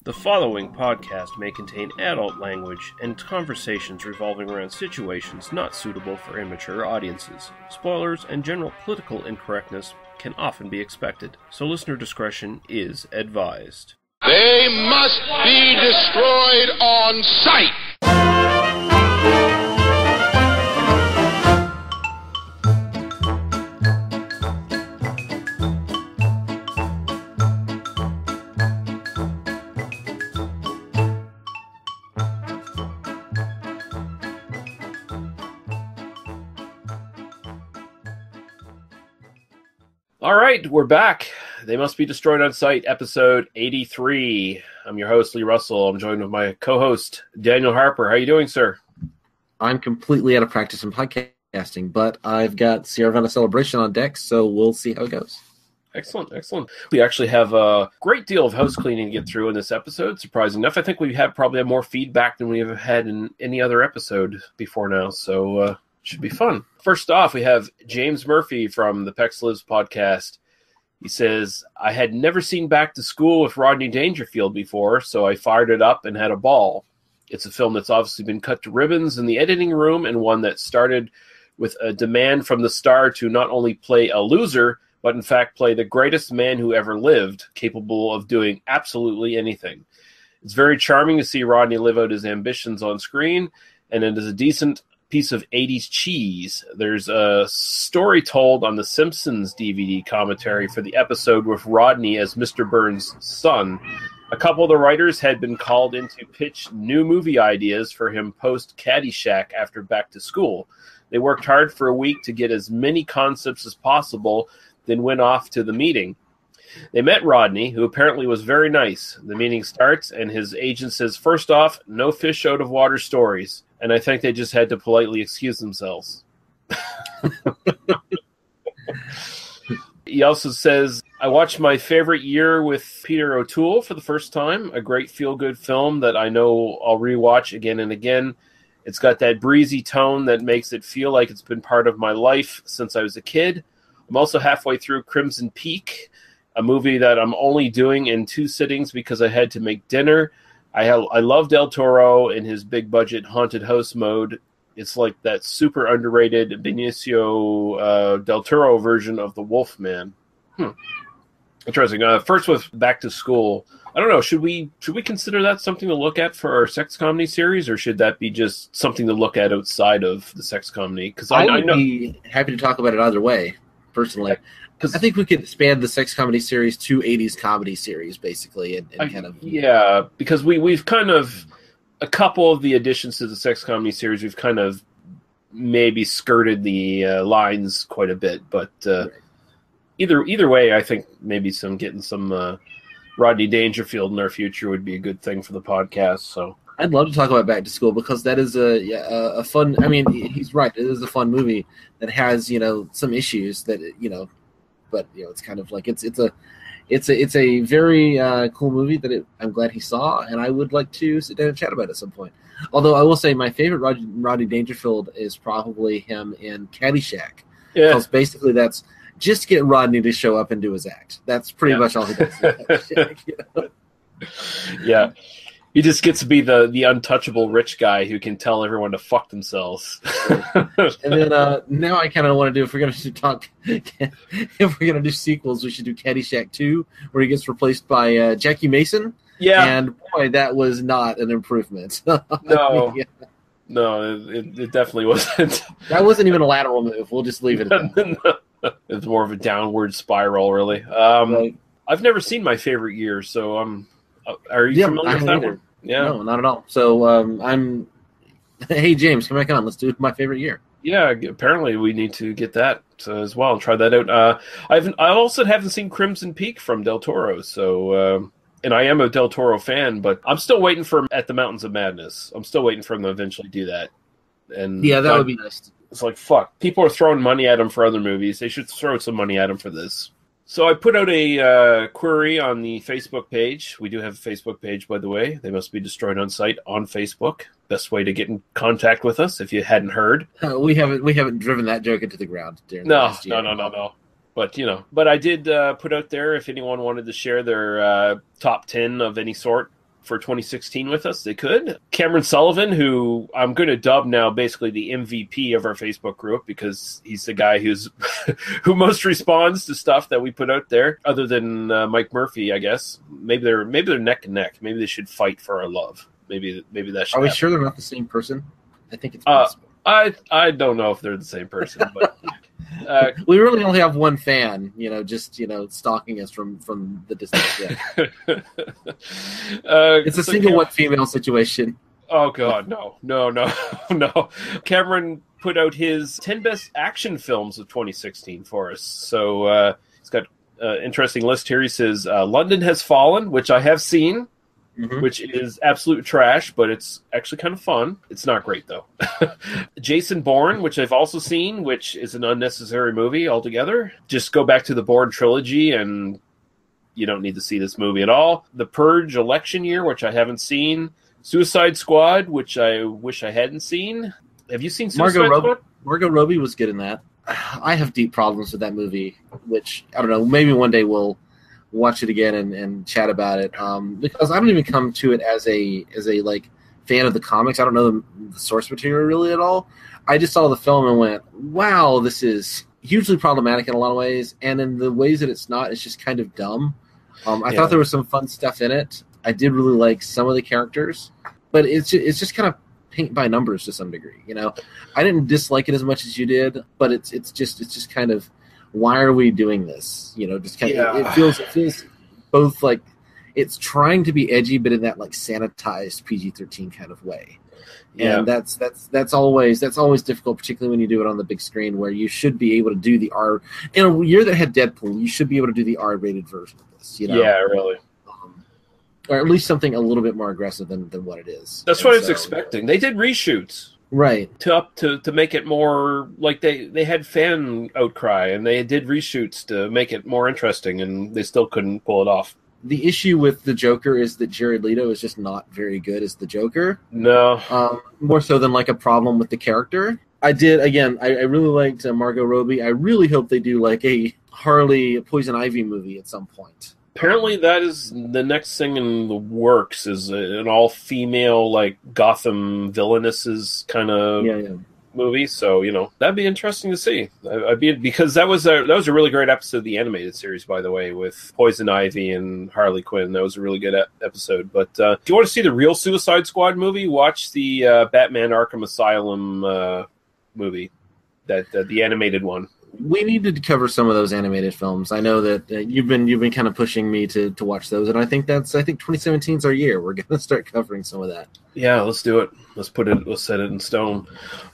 The following podcast may contain adult language and conversations revolving around situations not suitable for immature audiences. Spoilers and general political incorrectness can often be expected, so listener discretion is advised. They must be destroyed on sight! All right, we're back. They Must Be Destroyed on Sight, episode 83. I'm your host, Lee Russell. I'm joined with my co-host, Daniel Harper. How are you doing, sir? I'm completely out of practice in podcasting, but I've got Sierra Nevada Celebration on deck, so we'll see how it goes. Excellent, excellent. We actually have a great deal of house cleaning to get through in this episode, surprising enough. I think we have probably had more feedback than we have had in any other episode before now, so should be fun. First off, we have James Murphy from the Pex Lives podcast. He says, I had never seen Back to School with Rodney Dangerfield before, so I fired it up and had a ball. It's a film that's obviously been cut to ribbons in the editing room, and one that started with a demand from the star to not only play a loser, but in fact play the greatest man who ever lived, capable of doing absolutely anything. It's very charming to see Rodney live out his ambitions on screen, and it is a decent piece of 80s cheese. There's a story told on the Simpsons DVD commentary for the episode with Rodney as Mr. Burns' son. A couple of the writers had been called in to pitch new movie ideas for him post Caddyshack after Back to School. They worked hard for a week to get as many concepts as possible, then went off to the meeting. They met Rodney, who apparently was very nice. The meeting starts, and his agent says, first off, no fish out of water stories. And I think they just had to politely excuse themselves. He also says, I watched My Favorite Year with Peter O'Toole for the first time, a great feel-good film that I know I'll rewatch again and again. It's got that breezy tone that makes it feel like it's been part of my life since I was a kid. I'm also halfway through Crimson Peak, a movie that I'm only doing in 2 sittings because I had to make dinner. I love Del Toro in his big-budget haunted house mode. It's like that super underrated Benicio Del Toro version of The Wolfman. Interesting. First with Back to School. I don't know. Should we consider that something to look at for our sex comedy series, or should that be just something to look at outside of the sex comedy? Because I would be happy to talk about it either way, personally. Because I think we could expand the sex comedy series to 80s comedy series, basically, and kind of... Yeah, because we've kind of... A couple of the additions to the sex comedy series, we've kind of maybe skirted the lines quite a bit. But right. Either way, I think maybe getting some Rodney Dangerfield in our future would be a good thing for the podcast. So I'd love to talk about Back to School, because that is a fun... I mean, he's right. It is a fun movie that has, some issues that, but it's kind of like it's a very cool movie that I'm glad he saw, and I would like to sit down and chat about it at some point. Although I will say my favorite Rodney Dangerfield is probably him in Caddyshack. Yeah, because basically that's just get Rodney to show up and do his act. That's pretty much all he does. Caddyshack, Yeah. He just gets to be the untouchable rich guy who can tell everyone to fuck themselves. And then now I kind of want to do, if we're going to do sequels, we should do Caddyshack 2, where he gets replaced by Jackie Mason. Yeah. And boy, that was not an improvement. No. No, it definitely wasn't. That wasn't even a lateral move. We'll just leave it at that. It's more of a downward spiral, really. Right. I've never seen My Favorite Year, so are you familiar with that one? Yeah. No, not at all. So hey, James, come back on. Let's do My Favorite Year. Yeah, apparently we need to get that as well and try that out. I also haven't seen Crimson Peak from Del Toro, so and I am a Del Toro fan, but I'm still waiting for him at the Mountains of Madness. I'm still waiting for him to eventually do that. And yeah, that would be nice. It's like, fuck. People are throwing money at him for other movies. They should throw some money at him for this. So I put out a query on the Facebook page. We do have a Facebook page, by the way. They Must Be Destroyed on Sight on Facebook. Best way to get in contact with us if you hadn't heard. We haven't driven that joke into the ground during the last year. No. But I did put out there if anyone wanted to share their top 10 of any sort for 2016 with us, they could. Cameron Sullivan, who I'm going to dub now basically the MVP of our Facebook group because he's the guy who's who most responds to stuff that we put out there, other than Mike Murphy, I guess. Maybe they're neck and neck. Maybe they should fight for our love. Maybe that should Are we happen. Sure they're not the same person? I think it's possible. I don't know if they're the same person, but we really only have one fan, just stalking us from the distance. Yeah. It's a single one female situation. Oh God, no. Cameron put out his 10 best action films of 2016 for us. So he's got an interesting list here. He says London Has Fallen, which I have seen. Mm-hmm. Which is absolute trash, but it's actually kind of fun. It's not great, though. Jason Bourne, which I've also seen, which is an unnecessary movie altogether. Just go back to the Bourne trilogy, and you don't need to see this movie at all. The Purge Election Year, which I haven't seen. Suicide Squad, which I wish I hadn't seen. Have you seen Suicide Squad? Margot Robbie was good in that. I have deep problems with that movie, which, I don't know, maybe one day we'll watch it again and chat about it, because I don't even come to it as a like fan of the comics. I don't know the source material really at all. I just saw the film and went, wow, this is hugely problematic in a lot of ways, and in the ways that it's not, it's just kind of dumb. I thought there was some fun stuff in it. I did really like some of the characters, but it's just kind of paint by numbers to some degree. I didn't dislike it as much as you did, but it's just kind of, why are we doing this? Just kind of, it feels both like it's trying to be edgy, but in that like sanitized PG-13 kind of way. Yeah. And that's always difficult, particularly when you do it on the big screen, where you should be able to do the R. In a year that had Deadpool, you should be able to do the R-rated version of this. Yeah, really. Or at least something a little bit more aggressive than what it is. That's what I was expecting. They did reshoots. Right. To make it more like they had fan outcry, and they did reshoots to make it more interesting, and they still couldn't pull it off. The issue with the Joker is that Jared Leto is just not very good as the Joker. No. More so than like a problem with the character. I really liked Margot Robbie. I really hope they do like a Harley Poison Ivy movie at some point. Apparently that is the next thing in the works, is an all-female, like, Gotham villainesses kind of movie. So, that'd be interesting to see. Because that was a really great episode of the animated series, by the way, with Poison Ivy and Harley Quinn. That was a really good episode. But if you want to see the real Suicide Squad movie, watch the Batman Arkham Asylum movie, the animated one. We need to cover some of those animated films. I know that you've been kind of pushing me to watch those, and I think 2017 is our year. We're going to start covering some of that. Yeah, let's do it. Let's set it in stone.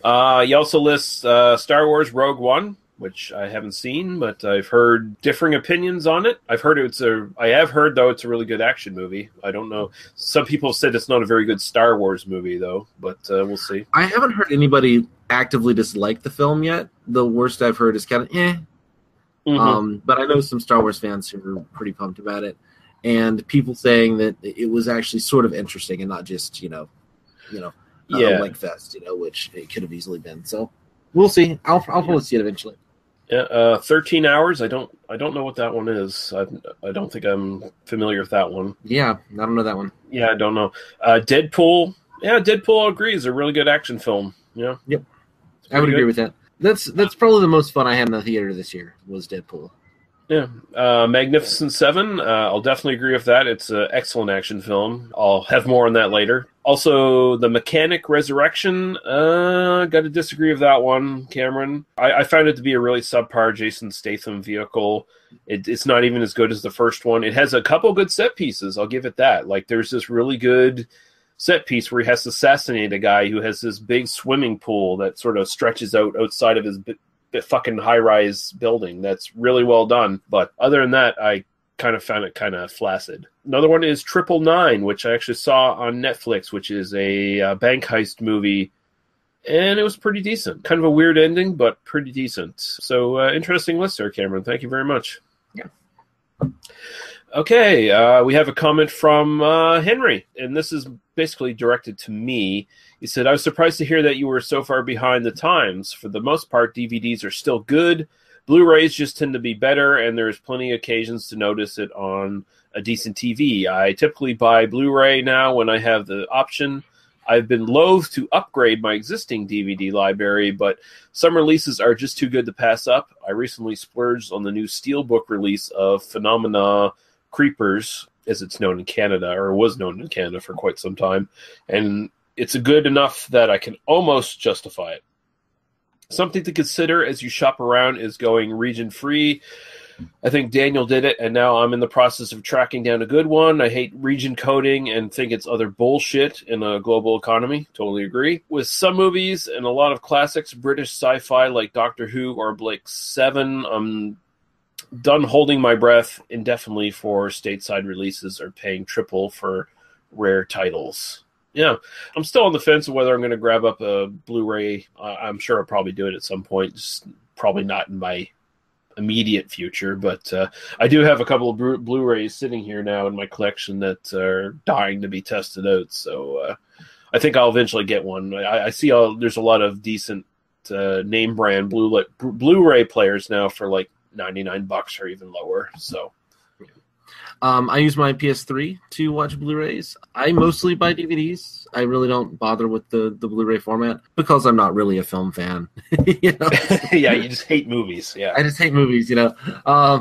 You also list Star Wars Rogue One, which I haven't seen, but I've heard differing opinions on it. I have heard though it's a really good action movie. I don't know. Some people said it's not a very good Star Wars movie though, but we'll see. I haven't heard anybody actively dislike the film yet. The worst I've heard is kind of Mm-hmm. But I know some Star Wars fans who were pretty pumped about it, and people saying that it was actually sort of interesting and not just a leg fest, which it could have easily been. So we'll see. I'll probably see it eventually. Yeah, 13 Hours. I don't know what that one is. I don't think I'm familiar with that one. Yeah, I don't know that one. Yeah, I don't know. Deadpool. Yeah, Deadpool, I agree, is a really good action film. Yeah. Yep. I would agree with that. That's probably the most fun I had in the theater this year was Deadpool. Yeah. Magnificent Seven. I'll definitely agree with that. It's an excellent action film. I'll have more on that later. Also, The Mechanic Resurrection. Got to disagree with that one, Cameron. I found it to be a really subpar Jason Statham vehicle. It's not even as good as the first one. It has a couple good set pieces. I'll give it that. Like, there's this really good set piece where he has to assassinate a guy who has this big swimming pool that sort of stretches out outside of his fucking high-rise building. That's really well done. But other than that, I kind of found it kind of flaccid. Another one is 999, which I actually saw on Netflix, which is a bank heist movie, and it was pretty decent. Kind of a weird ending, but pretty decent. So interesting list there, Cameron. Thank you very much. Yeah. Okay, we have a comment from Henry, and this is basically directed to me. He said, I was surprised to hear that you were so far behind the times. For the most part, DVDs are still good. Blu-rays just tend to be better, and there's plenty of occasions to notice it on a decent TV. I typically buy Blu-ray now when I have the option. I've been loath to upgrade my existing DVD library, but some releases are just too good to pass up. I recently splurged on the new Steelbook release of Phenomena Creepers, as it's known in Canada, or was known in Canada for quite some time, and it's good enough that I can almost justify it. Something to consider as you shop around is going region-free. I think Daniel did it, and now I'm in the process of tracking down a good one. I hate region coding and think it's other bullshit in a global economy. Totally agree. With some movies and a lot of classics, British sci-fi like Doctor Who or Blake 7, I'm done holding my breath indefinitely for stateside releases or paying triple for rare titles. Yeah, I'm still on the fence of whether I'm going to grab up a Blu-ray. I'm sure I'll probably do it at some point, just probably not in my immediate future, but I do have a couple of Blu-rays sitting here now in my collection that are dying to be tested out, so I think I'll eventually get one. I see there's a lot of decent name brand Blu-ray players now for like $99 or even lower, so I use my PS3 to watch Blu-rays. I mostly buy DVDs. I really don't bother with the Blu-ray format because I'm not really a film fan. You know? Yeah, you just hate movies. Yeah, I just hate movies. You know,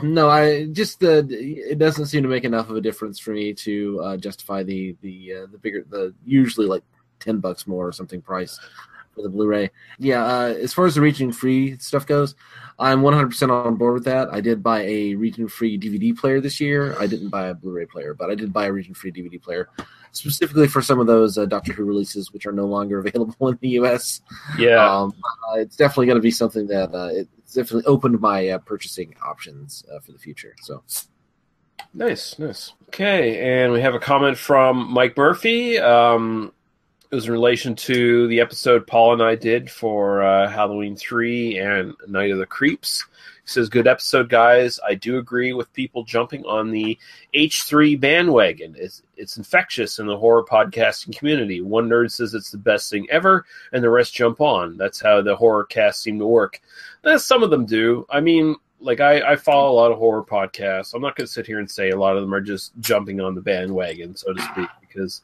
no, it doesn't seem to make enough of a difference for me to justify the usually like $10 more or something price for the Blu-ray. Yeah, as far as the region-free stuff goes, I'm 100% on board with that. I did buy a region-free DVD player this year. I didn't buy a Blu-ray player, but I did buy a region-free DVD player, specifically for some of those Doctor Who releases, which are no longer available in the U.S. Yeah. It's definitely going to be something that it's definitely opened my purchasing options for the future. So. Nice. Okay, and we have a comment from Mike Murphy. It was in relation to the episode Paul and I did for Halloween 3 and Night of the Creeps. He says, good episode, guys. I do agree with people jumping on the H3 bandwagon. It's infectious in the horror podcasting community. One nerd says it's the best thing ever, and the rest jump on. That's how the horror casts seem to work. Some of them do. I mean, like I follow a lot of horror podcasts. I'm not going to sit here and say a lot of them are just jumping on the bandwagon, so to speak, because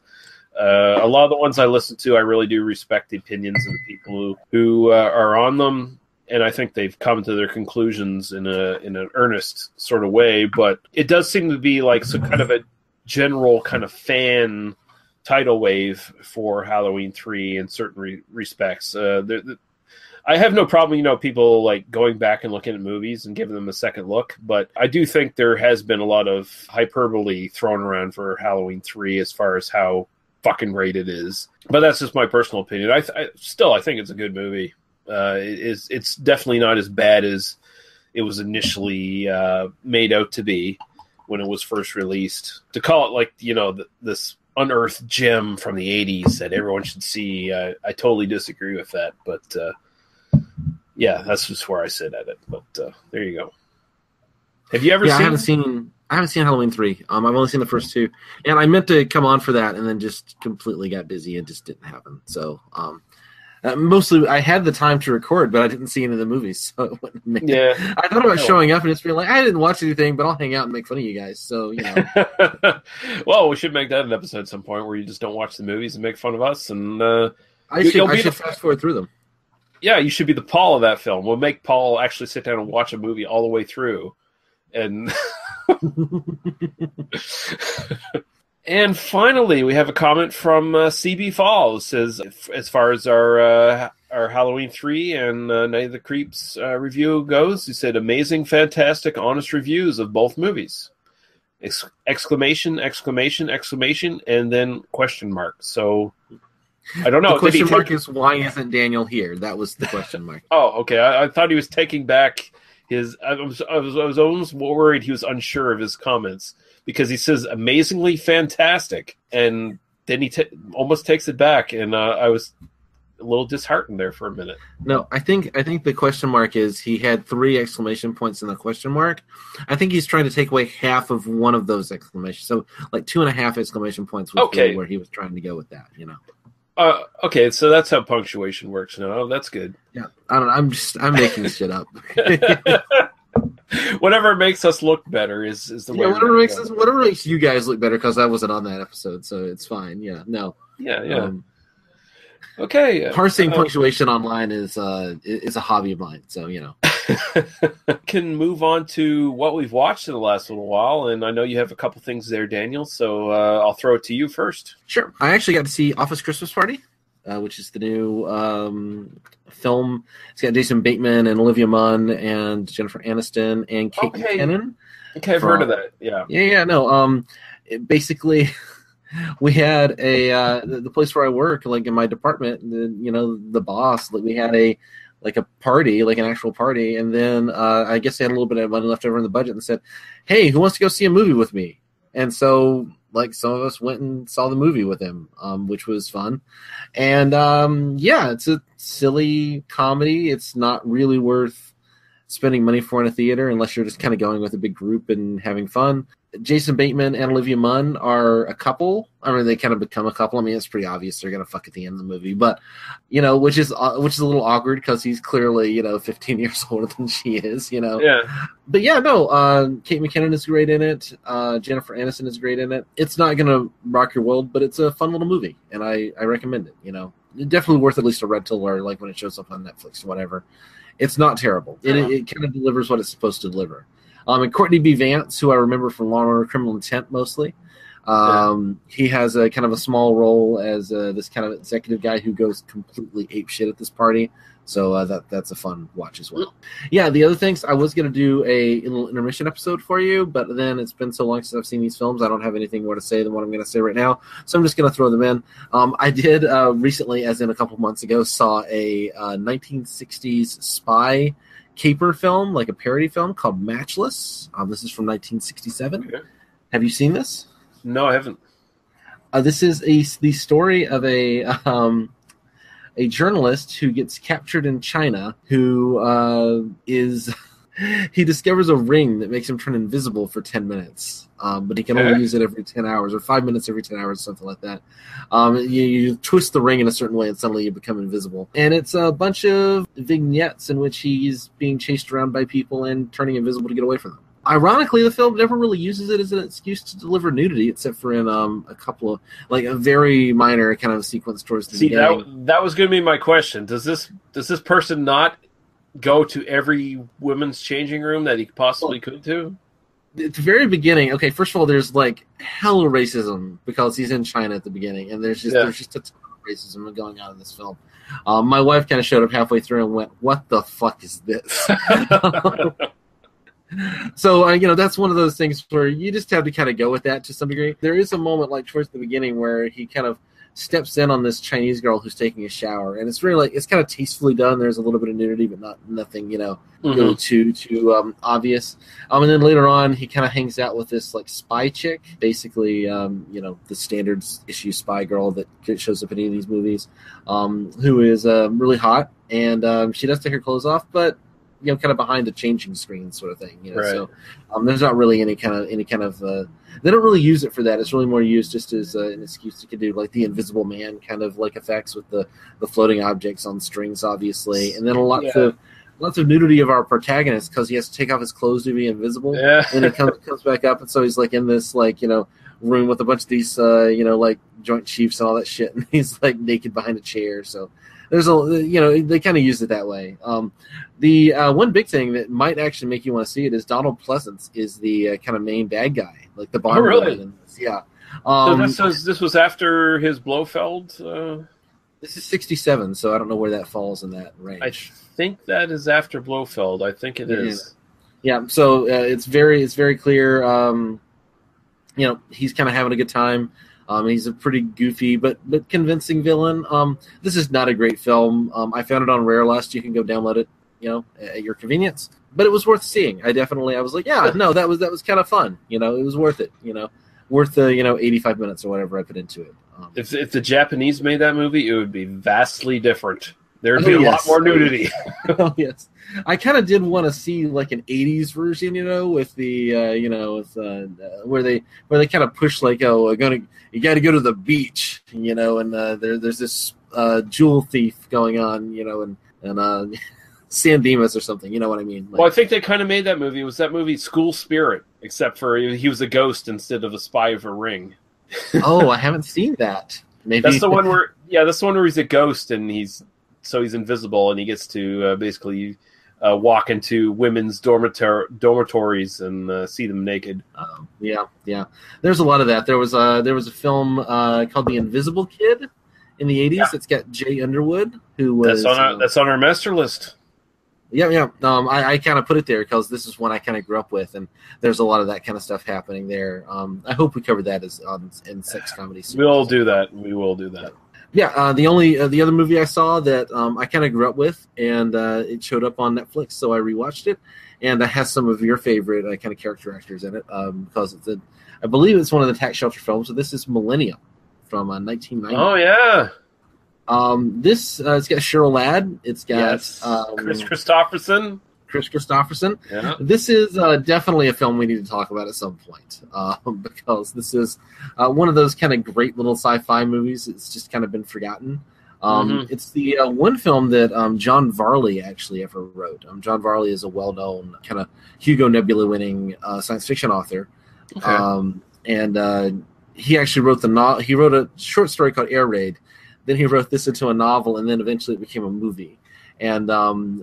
a lot of the ones I listen to, I really do respect the opinions of the people who are on them, and I think they've come to their conclusions in an earnest sort of way. But it does seem to be like some kind of a general kind of fan tidal wave for Halloween 3 in certain respects. I have no problem, people like going back and looking at movies and giving them a second look, but I do think there has been a lot of hyperbole thrown around for Halloween 3 as far as how fucking great it is. But that's just my personal opinion. I think it's a good movie. It's definitely not as bad as it was initially made out to be when it was first released. To call it like, this unearthed gem from the 80s that everyone should see, I totally disagree with that. But yeah, that's just where I sit at it. But there you go. Have you ever seen? I haven't seen Halloween 3. I've only seen the first two, and I meant to come on for that, and then just completely got busy and just didn't happen. So, mostly I had the time to record, but I didn't see any of the movies. So it wouldn't make I thought about showing up and just being like, I didn't watch anything, but I'll hang out and make fun of you guys. So, Well, we should make that an episode at some point where you just don't watch the movies and make fun of us. And I should fast forward through them. Yeah, you should be the Paul of that film. We'll make Paul actually sit down and watch a movie all the way through. And and finally, we have a comment from CB Falls. Says, as far as our Halloween 3 and Night of the Creeps review goes, he said, amazing, fantastic, honest reviews of both movies. Exclamation, exclamation, exclamation, and then question mark. So I don't know. The question mark is, why isn't Daniel here? That was the question mark. Oh, okay. I thought he was taking back his. I was almost worried he was unsure of his comments because he says amazingly fantastic, and then he almost takes it back, and I was a little disheartened there for a minute. No, I think the question mark is he had 3 exclamation points in the question mark. I think he's trying to take away half of one of those exclamations, so like 2.5 exclamation points was really where he was trying to go with that. Okay, so that's how punctuation works now. Oh, that's good. Yeah, I don't know. I'm making shit up. Whatever makes us look better is the way. Whatever makes you guys look better, because I wasn't on that episode, so it's fine. Yeah, no. Yeah. Okay. Parsing punctuation online is a hobby of mine, so Can move on to what we've watched in the last little while, and I know you have a couple things there, Daniel. So I'll throw it to you first. Sure. I actually got to see Office Christmas Party, which is the new film. It's got Jason Bateman and Olivia Munn and Jennifer Aniston and Kate McKinnon. Okay, I've heard of that. Yeah. Yeah. No. Basically. We had the place where I work, like in my department, the boss, like we had a party, like an actual party, and then I guess they had a little bit of money left over in the budget and said, "Hey, who wants to go see a movie with me?" And so, like, some of us went and saw the movie with him, which was fun. And it's a silly comedy. It's not really worth spending money for in a theater unless you're just kind of going with a big group and having fun. Jason Bateman and Olivia Munn are a couple. I mean, they kind of become a couple. I mean, it's pretty obvious they're going to fuck at the end of the movie, but which is a little awkward because he's clearly 15 years older than she is. Yeah. But yeah, no. Kate McKinnon is great in it. Jennifer Aniston is great in it. It's not going to rock your world, but it's a fun little movie, and I recommend it. Definitely worth at least a rental, or like when it shows up on Netflix or whatever. It's not terrible. It kind of delivers what it's supposed to deliver. And Courtney B. Vance, who I remember from Law & Order: Criminal Intent mostly, he has a kind of a small role as this kind of executive guy who goes completely apeshit at this party. So that's a fun watch as well. Yeah, the other things, I was going to do a little intermission episode for you, but then it's been so long since I've seen these films, I don't have anything more to say than what I'm going to say right now. So I'm just going to throw them in. I did recently, as in a couple months ago, saw a 1960s spy caper film, like a parody film called Matchless. This is from 1967. Okay. Have you seen this? No, I haven't. This is the story of a journalist who gets captured in China, who he discovers a ring that makes him turn invisible for 10 minutes, but he can only use it every 10 hours, or 5 minutes every 10 hours, something like that. You twist the ring in a certain way, and suddenly you become invisible. And it's a bunch of vignettes in which he's being chased around by people and turning invisible to get away from them. Ironically, the film never really uses it as an excuse to deliver nudity, except for in a couple of, like, a very minor kind of sequence towards the beginning. That was going to be my question. Does this person not go to every women's changing room that he possibly could to? At the very beginning, okay, first of all, there's like hella racism because he's in China at the beginning, and there's just a ton of racism going on in this film. My wife kind of showed up halfway through and went, "What the fuck is this?" So, that's one of those things where you just have to kind of go with that to some degree. There is a moment, like, towards the beginning where he kind of steps in on this Chinese girl who's taking a shower, and it's really, like, it's kind of tastefully done. There's a little bit of nudity, but nothing, really too obvious. And then later on, he kind of hangs out with this, like, spy chick, basically, the standard issue spy girl that shows up in any of these movies, who is really hot, and she does take her clothes off, but kind of behind a changing screen sort of thing, Right. So there's not really any kind of they don't really use it for that. It's really more used just as an excuse to do like the Invisible Man kind of like effects with the floating objects on strings, obviously, and then lots of nudity of our protagonist because he has to take off his clothes to be invisible, and he comes back up, and so he's like in this room with a bunch of these like Joint Chiefs and all that shit, and he's like naked behind a chair. So there's they kind of use it that way. The one big thing that might actually make you want to see it is Donald Pleasance is the kind of main bad guy, like the Bond villain in this. Yeah. So this was after his Blofeld. This is 1967, so I don't know where that falls in that range. I think that is after Blofeld. I think it is. Yeah. So it's very clear. He's kind of having a good time. He's a pretty goofy but convincing villain. This is not a great film. I found it on Rare Lust. You can go download it, at your convenience. But it was worth seeing. I was like, that was kind of fun. It was worth it. Worth the 85 minutes or whatever I put into it. If the Japanese made that movie, it would be vastly different. There'd be a lot more nudity. Oh yes, I kind of did want to see like an '80s version, with the where they kind of push like, you got to go to the beach, and there's this jewel thief going on, and San Dimas or something. You know what I mean? Well, I think they kind of made that movie. It was that movie School Spirit, except for he was a ghost instead of a spy of a ring. Oh, I haven't seen that. Maybe that's the one where he's a ghost and he's invisible and he gets to basically walk into women's dormitories and see them naked. Yeah. There's a lot of that. There was a film called The Invisible Kid in the 80s. It's got Jay Underwood, who was that's on our master list. Yeah. I kind of put it there because this is one I kind of grew up with, and there's a lot of that kind of stuff happening there. I hope we cover that in sex comedy. We will do that. Yeah, the other movie I saw that I kind of grew up with, and it showed up on Netflix, so I rewatched it, and it has some of your favorite kind of character actors in it because I believe it's one of the tax shelter films. So this is Millennium from 1990. Oh yeah. This it's got Cheryl Ladd. It's got Chris Christopherson. Yeah. This is definitely a film we need to talk about at some point because this is one of those kind of great little sci-fi movies. It's just kind of been forgotten. It's the one film that John Varley actually ever wrote. John Varley is a well-known kind of Hugo Nebula winning science fiction author. Okay. And he actually wrote he wrote a short story called Air Raid. Then he wrote this into a novel, and then eventually it became a movie. And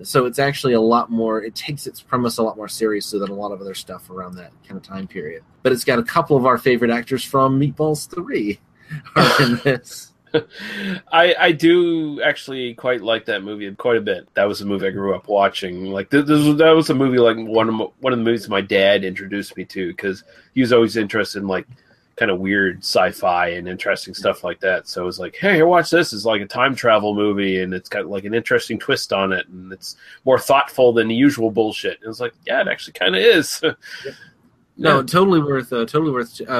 so it's actually a lot more, it takes its premise a lot more seriously than a lot of other stuff around that kind of time period. But it's got a couple of our favorite actors from Meatballs 3 are in this. I do actually quite like that movie quite a bit. That was a movie I grew up watching. Like that was a movie like one of the movies my dad introduced me to because he was always interested in like kind of weird sci-fi and interesting stuff like that. So it was like, hey, here, watch this. It's like a time travel movie, and it's got like an interesting twist on it, and it's more thoughtful than the usual bullshit. And it was like, yeah, it actually kind of is. No, totally worth.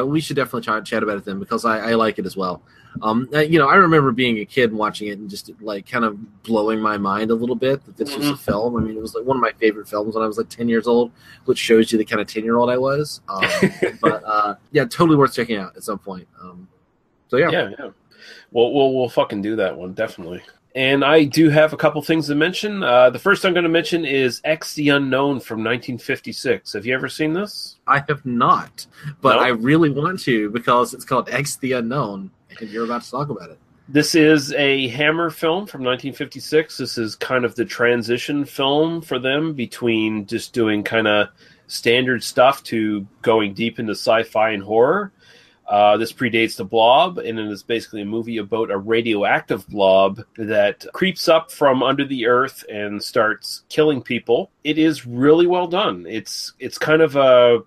We should definitely chat about it then because I like it as well. I remember being a kid and watching it and just like kind of blowing my mind a little bit that this was a film. I mean, it was like one of my favorite films when I was like 10 years old, which shows you the kind of 10-year-old I was. But totally worth checking out at some point. Yeah. We'll fucking do that one definitely. And I do have a couple things to mention. The first I'm going to mention is X the Unknown from 1956. Have you ever seen this? I have not, but No? I really want to because it's called X the Unknown, and you're about to talk about it. This is a Hammer film from 1956. This is kind of the transition film for them between just doing kind of standard stuff to going deep into sci-fi and horror. This predates The Blob, and it is basically a movie about a radioactive blob that creeps up from under the earth and starts killing people. It is really well done. It's kind of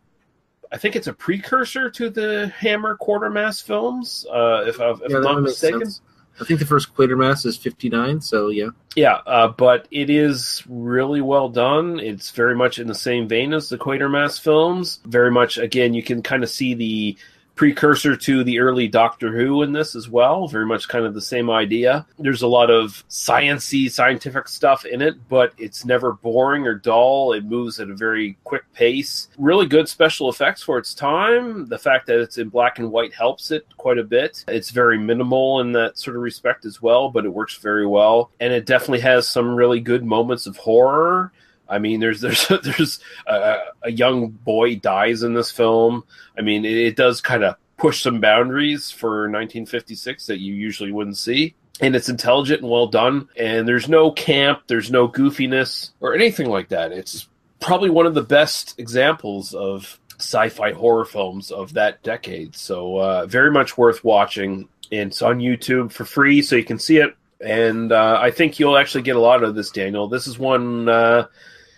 I think it's a precursor to the Hammer Quatermass films, if I'm not mistaken. Sense. I think the first Quatermass is 59, so yeah. Yeah, but it is really well done. It's very much in the same vein as the Quatermass films. Very much, again, you can kind of see the precursor to the early Doctor Who in this as well. Very much kind of the same idea. There's a lot of scientific stuff in it, but it's never boring or dull. It moves at a very quick pace. Really good special effects for its time. The fact that it's in black and white helps it quite a bit. It's very minimal in that sort of respect as well, but it works very well. And it definitely has some really good moments of horror. I mean, there's a young boy dies in this film. I mean, it does kind of push some boundaries for 1956 that you usually wouldn't see. And it's intelligent and well done. And there's no camp, there's no goofiness or anything like that. It's probably one of the best examples of sci-fi horror films of that decade. So very much worth watching. And it's on YouTube for free, so you can see it. And I think you'll actually get a lot of this, Daniel. This is one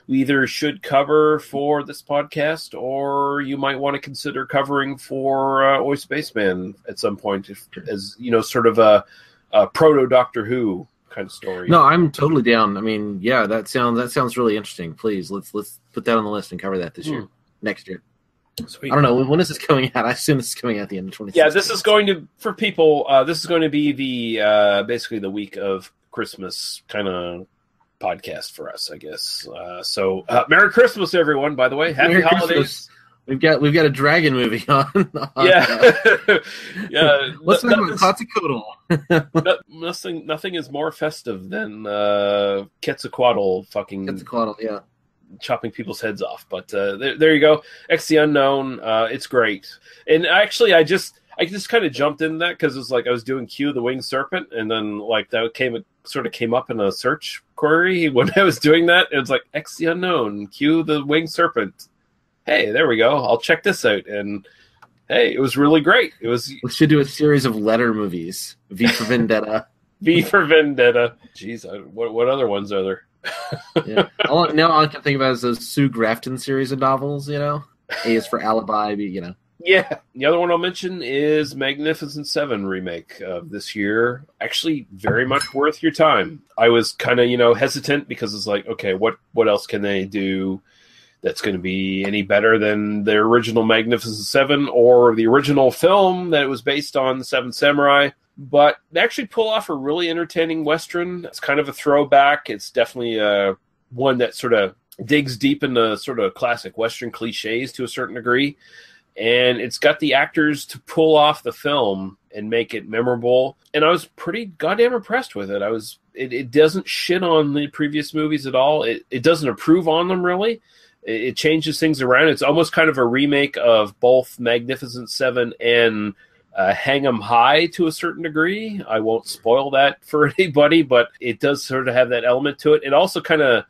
we either should cover for this podcast, or you might want to consider covering for Oi Spaceman at some point, as sort of a proto Doctor Who kind of story. No, I'm totally down. I mean, yeah, that sounds really interesting. Please, let's put that on the list and cover that this year, next year. Sweet. I don't know when is this coming out. I assume this is coming out at the end of 2016. Yeah, this is going to for people. This is going to be the basically the week of Christmas kind of podcast for us, I guess. So Merry Christmas, everyone! By the way, Happy Holidays. We've got a dragon movie on. Yeah, yeah. Let's talk about Quetzalcoatl. Nothing is more festive than Quetzalcoatl fucking Quetzalcoatl, yeah. chopping people's heads off. But there you go. X the Unknown. It's great. And actually, I just kind of jumped in that because it was like I was doing Q the Winged Serpent, and then like that came up in a search query when I was doing that. It was like X the Unknown, Q the Winged Serpent. Hey, there we go. I'll check this out. And hey, it was really great. We should do a series of letter movies. V for Vendetta. V for Vendetta. Jeez, what other ones are there? Yeah. All I can think about is those Sue Grafton series of novels, you know? A is for Alibi, you know. Yeah. The other one I'll mention is Magnificent Seven remake of this year. Actually, very much worth your time. I was kind of, hesitant because it's like, okay, what else can they do that's going to be any better than the original Magnificent Seven or the original film that it was based on, The Seven Samurai? But they actually pull off a really entertaining Western. It's kind of a throwback. It's definitely one that sort of digs deep into sort of classic Western cliches to a certain degree. And it's got the actors to pull off the film and make it memorable. And I was pretty goddamn impressed with it. It doesn't shit on the previous movies at all. It doesn't improve on them, really. It changes things around. It's almost kind of a remake of both Magnificent Seven and Hang 'em High to a certain degree. I won't spoil that for anybody, but it does sort of have that element to it. It also kind of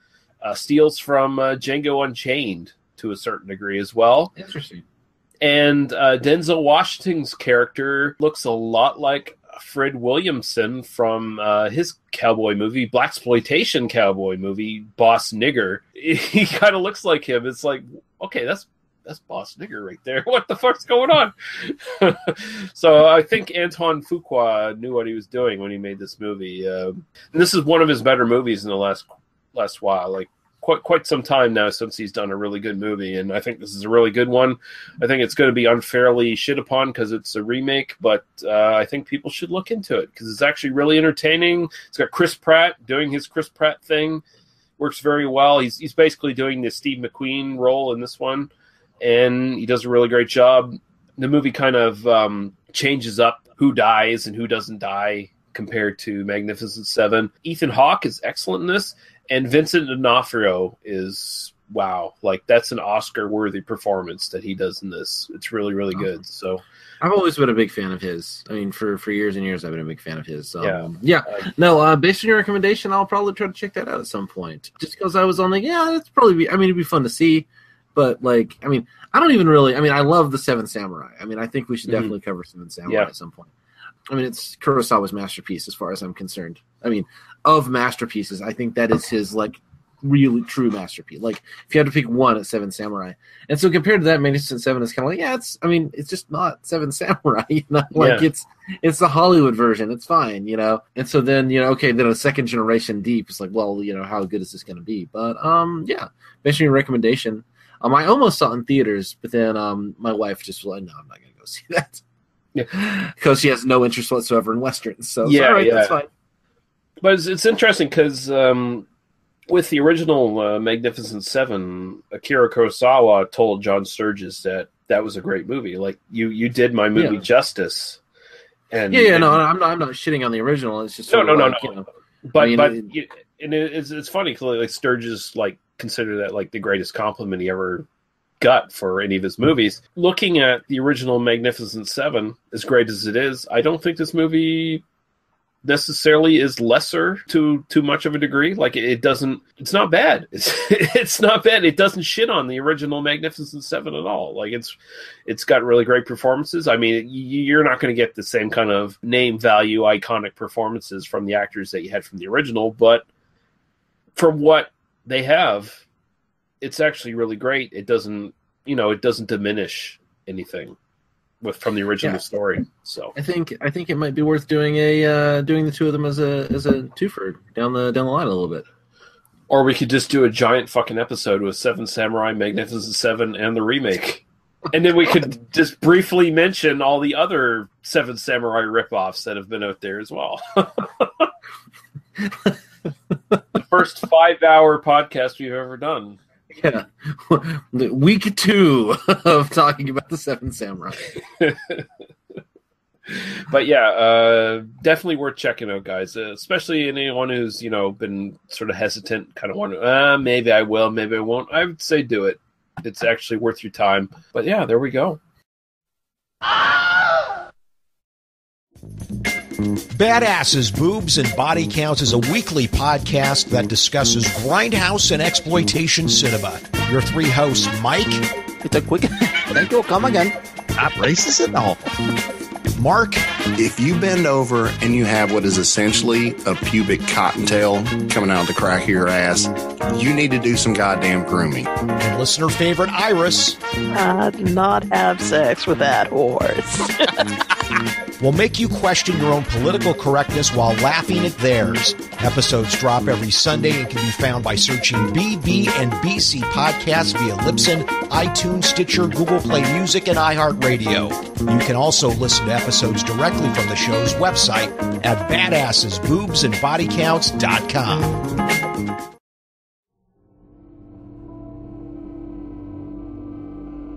steals from Django Unchained to a certain degree as well. Interesting. And Denzel Washington's character looks a lot like Fred Williamson from his cowboy movie, blaxploitation cowboy movie, Boss Nigger. He kind of looks like him. It's like, okay, that's Boss Nigger right there. What the fuck's going on? So I think Antoine Fuqua knew what he was doing when he made this movie. And this is one of his better movies in the last while. Like quite some time now since he's done a really good movie, and I think this is a really good one. I think it's going to be unfairly shit upon because it's a remake, but I think people should look into it because it's actually really entertaining. It's got Chris Pratt doing his Chris Pratt thing. Works very well. He's basically doing the Steve McQueen role in this one, and he does a really great job. The movie kind of changes up who dies and who doesn't die compared to Magnificent Seven. Ethan Hawke is excellent in this. And Vincent D'Onofrio is, wow, like that's an Oscar-worthy performance that he does in this. It's really, really good. So, I've always been a big fan of his. I mean, for years and years, I've been a big fan of his. So, based on your recommendation, I'll probably try to check that out at some point. Just because I was on it's probably it'd be fun to see. But, I don't even really, I love The Seven Samurai. I think we should definitely cover Seven Samurai at some point. It's Kurosawa's masterpiece as far as I'm concerned. Of masterpieces, I think that is his, really true masterpiece. If you had to pick one at Seven Samurai. And so compared to that, Magnificent Seven is kind of it's just not Seven Samurai, it's the Hollywood version. It's fine, And so then, then a second generation deep, it's how good is this going to be? But, based on your recommendation, I almost saw it in theaters, but then my wife just was like, no, I'm not going to go see that. Yeah, because she has no interest whatsoever in westerns. So that's fine. But it's interesting because with the original Magnificent Seven, Akira Kurosawa told John Sturges that was a great movie. Like you did my movie justice. And I'm not shitting on the original. It's just no. It's funny because Sturges considered that the greatest compliment he ever got for any of his movies. Looking at the original Magnificent Seven, as great as it is, I don't think this movie necessarily is lesser to too much of a degree. It's not bad. It's not bad. It doesn't shit on the original Magnificent Seven at all. It's got really great performances. You're not going to get the same kind of name value, iconic performances from the actors that you had from the original, but from what they have, it's actually really great. It doesn't diminish anything from the original story. So I think it might be worth doing the two of them as a twofer down the line a little bit. Or we could just do a giant fucking episode with Seven Samurai, Magnificent Seven, and the remake. And then we could just briefly mention all the other Seven Samurai ripoffs that have been out there as well. The first 5-hour podcast we've ever done. Yeah. Week 2 of talking about the Seven Samurai. But yeah, definitely worth checking out, guys. Especially anyone who's been sort of hesitant, kind of wondering, maybe I will, maybe I won't. I would say do it. It's actually worth your time. But yeah, there we go. Badasses, Boobs, and Body Counts is a weekly podcast that discusses grindhouse and exploitation cinema. Your 3 hosts, Mike. It's a quick. Thank you. Come again. Not racist at all. Mark. If you bend over and you have what is essentially a pubic cottontail coming out of the crack of your ass, you need to do some goddamn grooming. And listener favorite, Iris. Not have sex with that horse. Will make you question your own political correctness while laughing at theirs. Episodes drop every Sunday and can be found by searching BB and BC podcasts via Libsyn, iTunes, Stitcher, Google Play Music, and iHeartRadio. You can also listen to episodes directly from the show's website at badassesboobsandbodycounts.com.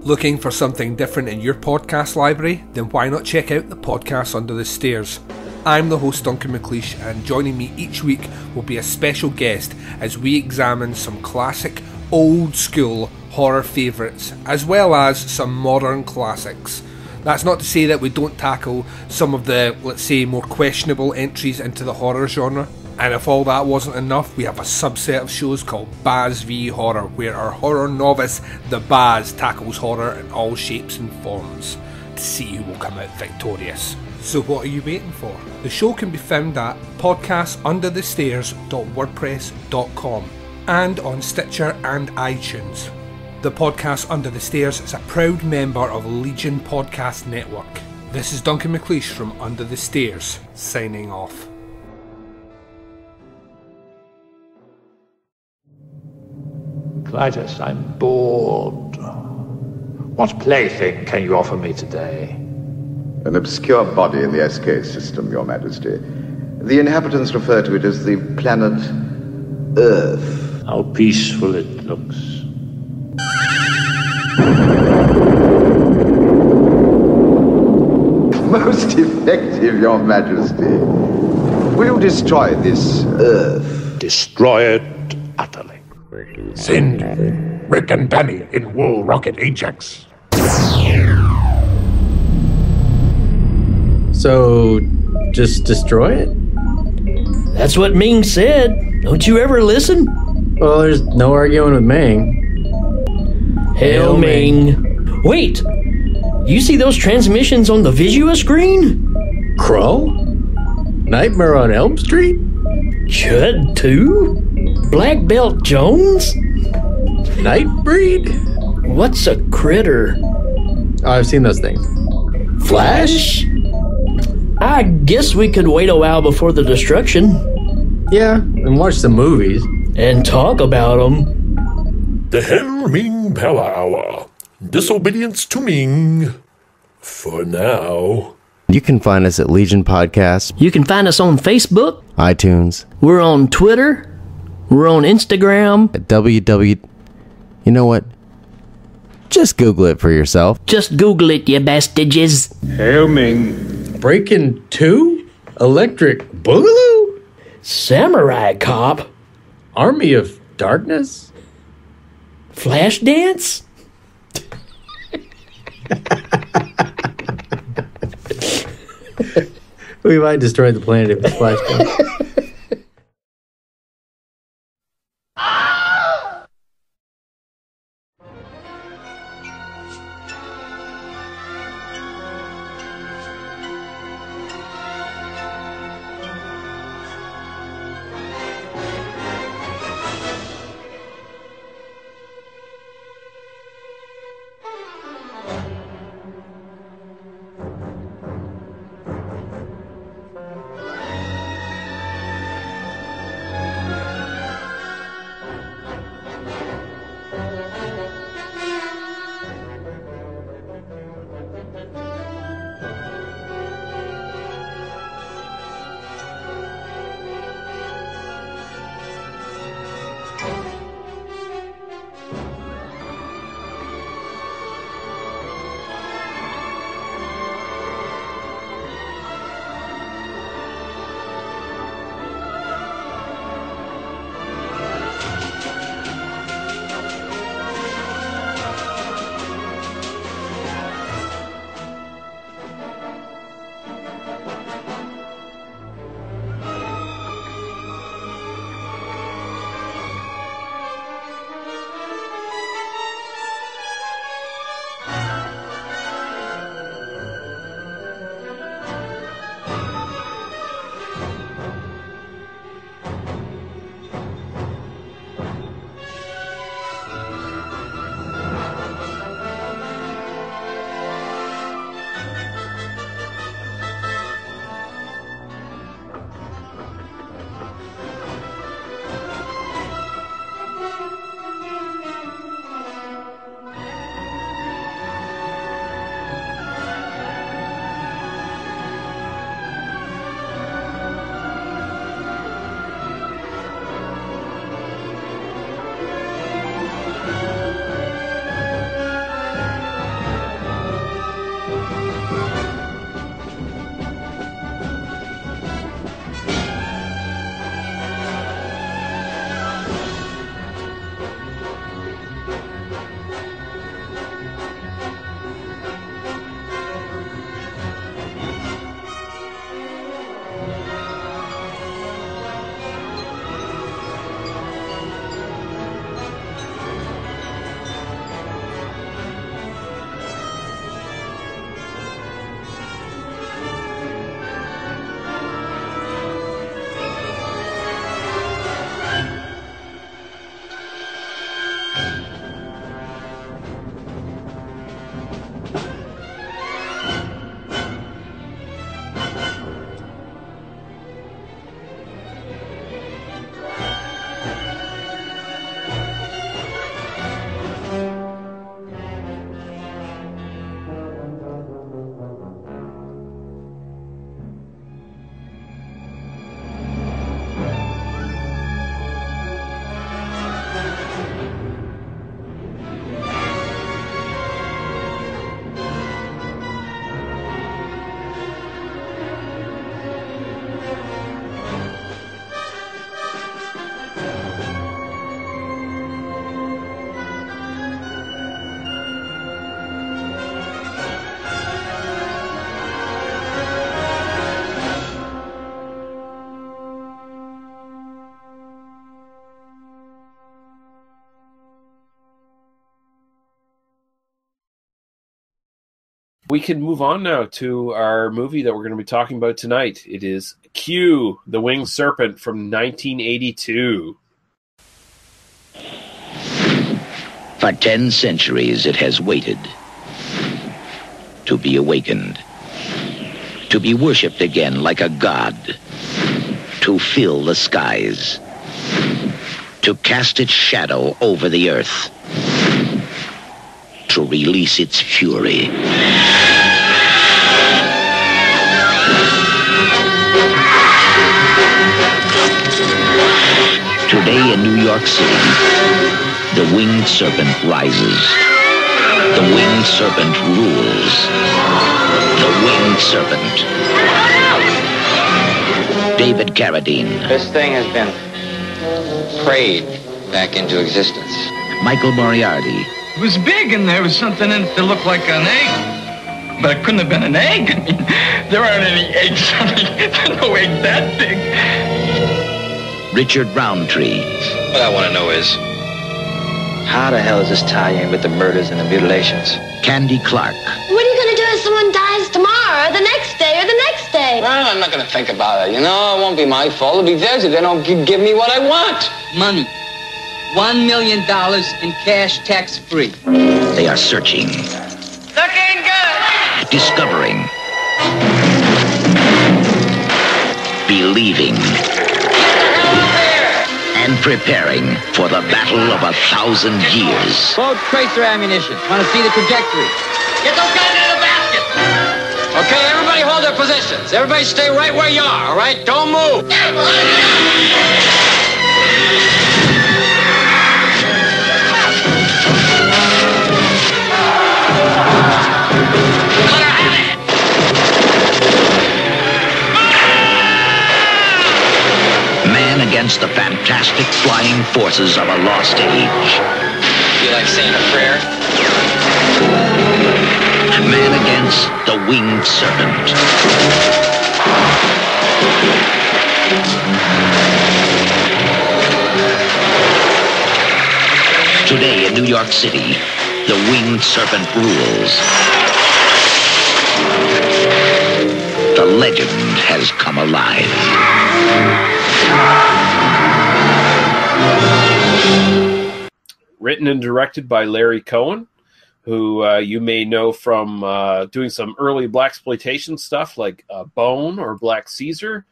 Looking for something different in your podcast library? Then why not check out the Podcast Under the Stairs? I'm the host Duncan McLeish, and joining me each week will be a special guest as we examine some classic, old school horror favourites, as well as some modern classics. That's not to say that we don't tackle some of the, let's say, more questionable entries into the horror genre. And if all that wasn't enough, we have a subset of shows called Baz v Horror, where our horror novice, the Baz, tackles horror in all shapes and forms to see who will come out victorious. So what are you waiting for? The show can be found at podcastunderthestairs.wordpress.com and on Stitcher and iTunes. The Podcast Under the Stairs is a proud member of Legion Podcast Network. This is Duncan McLeish from Under the Stairs, signing off. Clytus, I'm bored. What plaything can you offer me today? An obscure body in the SK system, Your Majesty. The inhabitants refer to it as the planet Earth. How peaceful it looks. Most effective, Your Majesty. Will you destroy this Earth? Destroy it utterly. Send Rick and Danny in Wool Rocket Ajax. So, just destroy it? That's what Ming said. Don't you ever listen? Well, there's no arguing with Ming. Hail Ming. Wait! You see those transmissions on the Visua screen? Crow? Nightmare on Elm Street? Chud 2? Black Belt Jones? Nightbreed? What's a critter? Oh, I've seen those things. Flash? I guess we could wait a while before the destruction. Yeah, and watch some movies. And talk about them. The Hail Ming Power Hour. Disobedience to Ming. For now. You can find us at Legion Podcast. You can find us on Facebook. iTunes. We're on Twitter. We're on Instagram. At You know what? Just Google it for yourself. Just Google it, you bastages. Hail Ming. Breaking 2? Electric Boogaloo? Samurai Cop? Army of Darkness? Flashdance? We might destroy the planet if it's Flashdance. we can move on now to our movie that we're going to be talking about tonight. It is Q, the Winged Serpent from 1982. For 10 centuries it has waited to be awakened, to be worshipped again like a god, to fill the skies, to cast its shadow over the earth, to release its fury. Today in New York City, the Winged Serpent rises. The Winged Serpent rules. The Winged Serpent. David Carradine. This thing has been prayed back into existence. Michael Moriarty. It was big and there was something in it that looked like an egg. But it couldn't have been an egg. I mean, there aren't any eggs. I mean, there's no egg that big. Richard Roundtree. What I want to know is, how the hell does this tie in with the murders and the mutilations? Candy Clark. What are you going to do if someone dies tomorrow, or the next day, or the next day? Well, I'm not going to think about it. You know, it won't be my fault. It'll be theirs if they don't give me what I want. Money. $1 million in cash, tax-free. They are searching. Looking good. Discovering. Believing. And preparing for the battle of 1,000 years. Load tracer ammunition. Want to see the trajectory? Get those guys into the basket. Okay, everybody hold their positions. Everybody stay right where you are, all right? Don't move. Against the fantastic flying forces of a lost age. You like saying a prayer? Man against the Winged Serpent. Today in New York City, the Winged Serpent rules. The legend has come alive. Written and directed by Larry Cohen, who you may know from doing some early blaxploitation stuff like Bone or Black Caesar.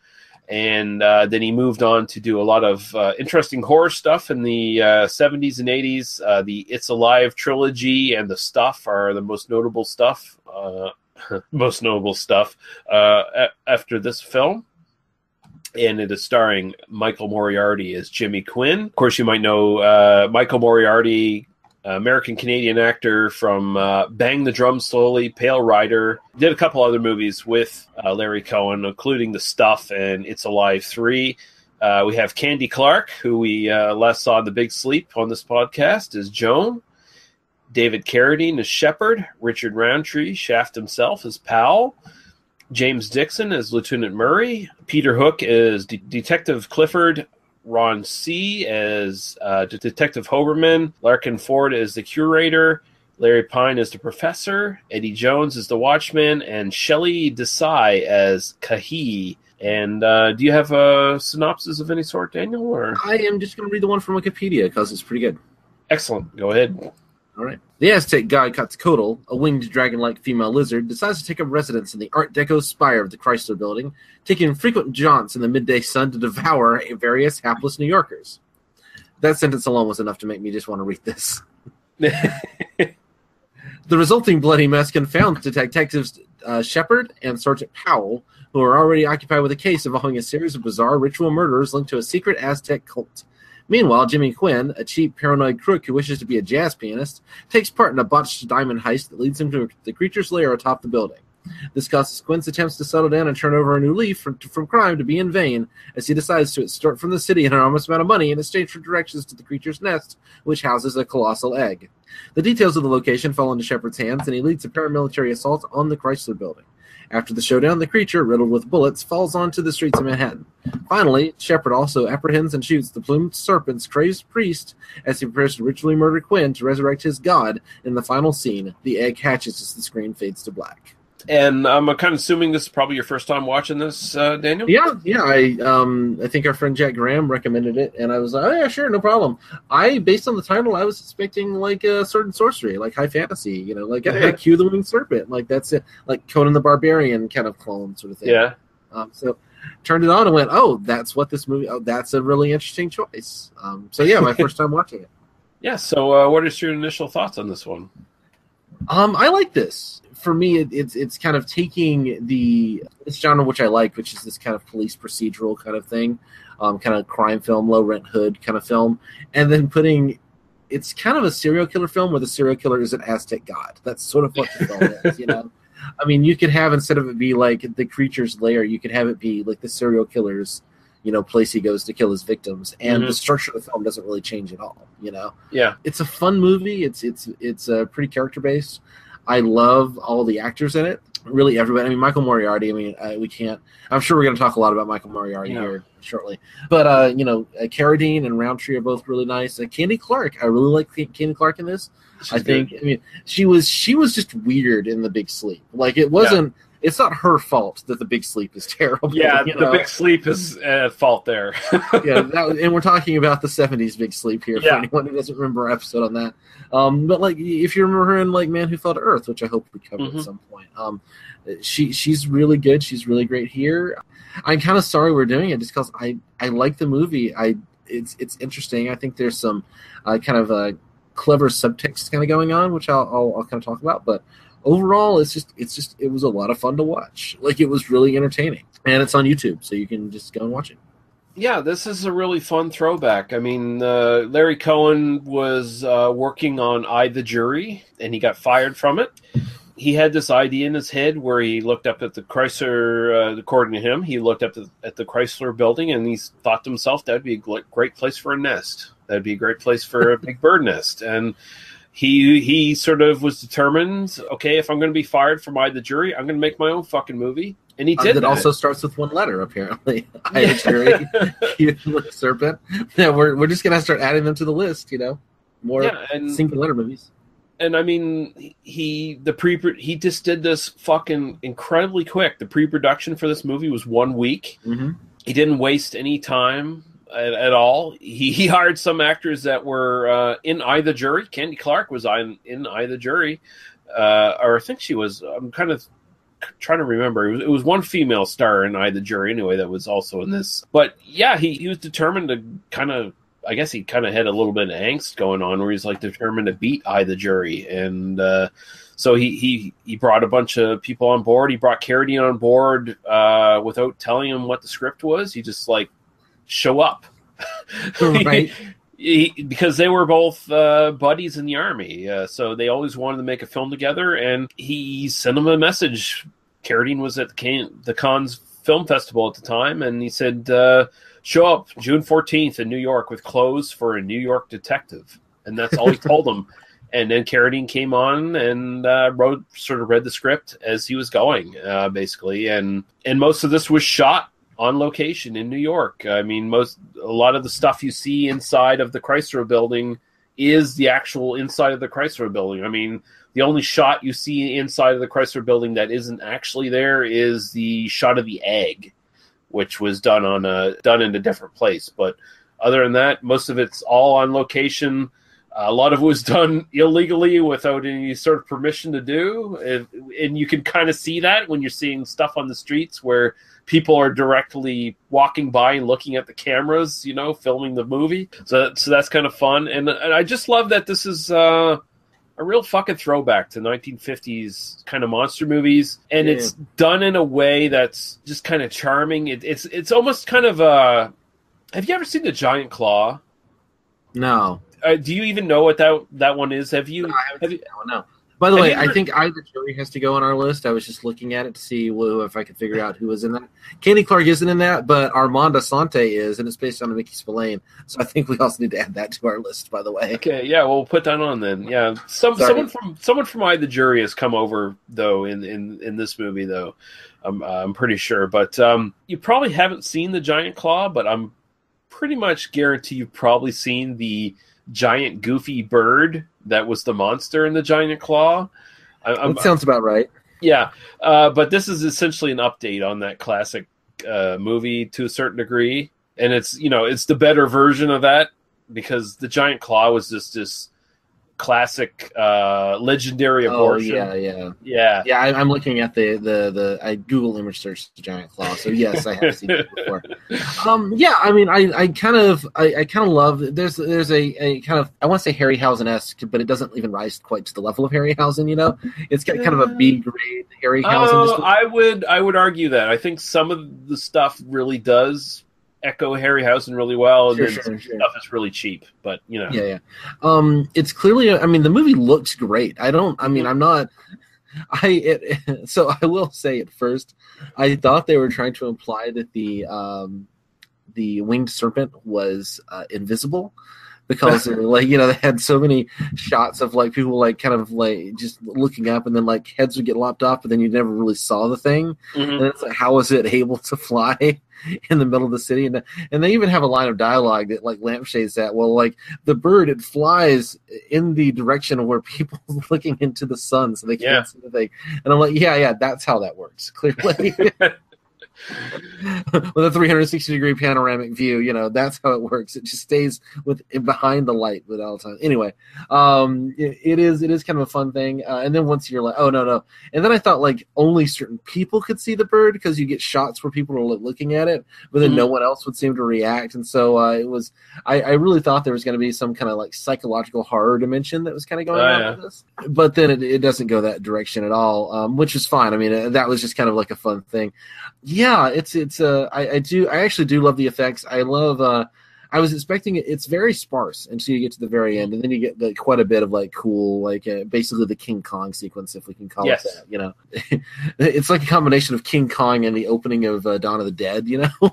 And then he moved on to do a lot of interesting horror stuff in the 70s and 80s. The It's Alive trilogy and The Stuff are the most notable stuff. After this film. And it is starring Michael Moriarty as Jimmy Quinn. Of course, you might know Michael Moriarty, American-Canadian actor from Bang the Drum Slowly, Pale Rider. Did a couple other movies with Larry Cohen, including The Stuff and It's Alive 3. We have Candy Clark, who we last saw in The Big Sleep on this podcast, as Joan. David Carradine as Shepard. Richard Roundtree, Shaft himself, as Powell. James Dixon as Lieutenant Murray. Peter Hook as Detective Clifford. Ron C. as Detective Hoberman. Larkin Ford as the Curator. Larry Pine as the Professor. Eddie Jones as the Watchman. And Shelley Desai as Kahi. And do you have a synopsis of any sort, Daniel? Or? I am just going to read the one from Wikipedia because it's pretty good. Excellent. Go ahead. All right. The Aztec god Quetzalcoatl, a winged dragon-like female lizard, decides to take up residence in the Art Deco spire of the Chrysler Building, taking frequent jaunts in the midday sun to devour various hapless New Yorkers. That sentence alone was enough to make me just want to read this. The resulting bloody mess confounds Detectives Shepard and Sergeant Powell, who are already occupied with a case involving a series of bizarre ritual murders linked to a secret Aztec cult. Meanwhile, Jimmy Quinn, a cheap, paranoid crook who wishes to be a jazz pianist, takes part in a botched diamond heist that leads him to the creature's lair atop the building. This causes Quinn's attempts to settle down and turn over a new leaf from crime to be in vain, as he decides to extort from the city an enormous amount of money in exchange for directions to the creature's nest, which houses a colossal egg. The details of the location fall into Shepard's hands, and he leads a paramilitary assault on the Chrysler Building. After the showdown, the creature, riddled with bullets, falls onto the streets of Manhattan. Finally, Shepard also apprehends and shoots the plumed serpent's crazed priest as he prepares to ritually murder Quinn to resurrect his god. In the final scene, the egg hatches as the screen fades to black. And I'm kind of assuming this is probably your first time watching this, Daniel? Yeah. I think our friend Jack Graham recommended it, and I was like, oh yeah, sure, no problem. Based on the title, I was expecting like a sword and sorcery, like high fantasy, like Q the Winged Serpent, like that's it, like Conan the Barbarian kind of clone sort of thing. Yeah. So turned it on and went, oh, that's what this movie. Oh, that's a really interesting choice. So yeah, my first time watching it. Yeah. So what is your initial thoughts on this one? I like this. For me, it's kind of taking this genre which I like, which is this kind of police procedural kind of thing, kind of crime film, low rent hood kind of film, and then it's kind of a serial killer film where the serial killer is an Aztec god. That's sort of what the film is, I mean, you could have, instead of it be like the creature's lair, you could have it be like the serial killer's, place he goes to kill his victims, and the structure of the film doesn't really change at all. Yeah, it's a fun movie. It's pretty character based. I love all the actors in it. Really, everybody. I mean, Michael Moriarty. I mean, we can't. I'm sure we're going to talk a lot about Michael Moriarty here shortly. But Carradine and Roundtree are both really nice. Candy Clark. I really like Candy Clark in this. She's good. I mean, she was just weird in The Big Sleep. Like it wasn't. Yeah. It's not her fault that The Big Sleep is terrible. Yeah, The Big Sleep is at fault there. Yeah, and we're talking about the 70s Big Sleep here for anyone who doesn't remember our episode on that. But like, if you remember her in like Man Who Fell to Earth, which I hope we cover at some point, she's really good. She's really great here. I'm kind of sorry we're doing it just because I like the movie. It's interesting. I think there's some kind of clever subtext kind of going on, which I'll kind of talk about, but. Overall, it was a lot of fun to watch. Like, it was really entertaining. And it's on YouTube, so you can just go and watch it. Yeah, this is a really fun throwback. I mean, Larry Cohen was working on I, the Jury, and he got fired from it. He had this idea in his head where he looked up at the Chrysler, according to him, he looked up at the Chrysler building, and he thought to himself, that'd be a great place for a nest. That'd be a great place for a big bird nest. And he sort of was determined, okay, if I'm going to be fired from I, the Jury, I'm going to make my own fucking movie. And he did. It also starts with one letter, apparently. I, the Jury, Winged Serpent. Yeah, we're just going to start adding them to the list, more single letter movies. And I mean, he just did this fucking incredibly quick. The pre-production for this movie was 1 week. Mm-hmm. He didn't waste any time at all. He hired some actors that were in I, the Jury. Candy Clark was in I, the Jury, or I think she was. I'm kind of trying to remember. It was one female star in I, the Jury anyway that was also in this. But yeah, he was determined to kind of. I guess he kind of had a little bit of angst going on where he's like determined to beat I, the Jury, and so he brought a bunch of people on board. He brought Carradine on board without telling him what the script was. He just like. Show up, right? Because they were both buddies in the army, so they always wanted to make a film together. And he sent him a message. Carradine was at the Cannes Film Festival at the time, and he said, "Show up June 14th in New York with clothes for a New York detective." And that's all he told him. And then Carradine came on and read the script as he was going, basically. And most of this was shot on location in New York. I mean, a lot of the stuff you see inside of the Chrysler building is the actual inside of the Chrysler building. I mean, the only shot you see inside of the Chrysler building that isn't actually there is the shot of the egg, which was done in a different place. But other than that, most of it's all on location. A lot of it was done illegally without any sort of permission to do. And you can kind of see that when you're seeing stuff on the streets where people are directly walking by and looking at the cameras, filming the movie. So that's kind of fun. And I just love that this is a real fucking throwback to 1950s kind of monster movies. And it's done in a way that's just kind of charming. It's almost kind of have you ever seen The Giant Claw? No. Do you even know what that one is? Have you? No, I haven't seen that one, no. By the way, I think the Jury has to go on our list. I was just looking at it to see if I could figure out who was in that. Candy Clark isn't in that, but Armand Assante is, and it's based on a Mickey Spillane. So I think we also need to add that to our list, by the way. Okay, yeah, we'll put that on then. Yeah, someone from I, the Jury has come over, though, in this movie, though. I'm pretty sure. But you probably haven't seen the Giant Claw, but I'm pretty much guarantee you've probably seen the giant goofy bird that was the monster in the Giant Claw. That sounds about right. Yeah, but this is essentially an update on that classic movie to a certain degree, and it's the better version of that, because the Giant Claw was just this classic legendary abortion. Yeah. I'm looking at the I Google image search the Giant Claw, so yes, I have seen it before. I kind of love. There's a kind of, I want to say Harryhausen-esque, but it doesn't even rise quite to the level of Harryhausen. It's got kind of a B grade Harryhausen. I would argue that. I think some of the stuff really does echo Harryhausen really well, and stuff is really cheap, but it's clearly, the movie looks great. So I will say at first I thought they were trying to imply that the Winged Serpent was invisible, because they had so many shots of people kind of just looking up, and then heads would get lopped off, but then you never really saw the thing. And it's how was it able to fly in the middle of the city? And they even have a line of dialogue that lampshades that. Well, the bird, it flies in the direction of where people are looking into the sun, so they can't see the thing. And I'm like, yeah, that's how that works, clearly. With a 360-degree panoramic view, that's how it works. It just stays behind the light at all times. Anyway, it is kind of a fun thing. And then once you're like, oh no, and then I thought only certain people could see the bird, because you get shots where people are looking at it, but then no one else would seem to react. And so it was. I really thought there was going to be some kind of psychological horror dimension that was kind of going on with this, but then it doesn't go that direction at all, which is fine. That was just kind of a fun thing. Yeah, I actually do love the effects. I love. I was expecting it. It's very sparse until you get to the very end, and then you get quite a bit of cool, basically the King Kong sequence, if we can call it that. It's a combination of King Kong and the opening of Dawn of the Dead. Yeah. The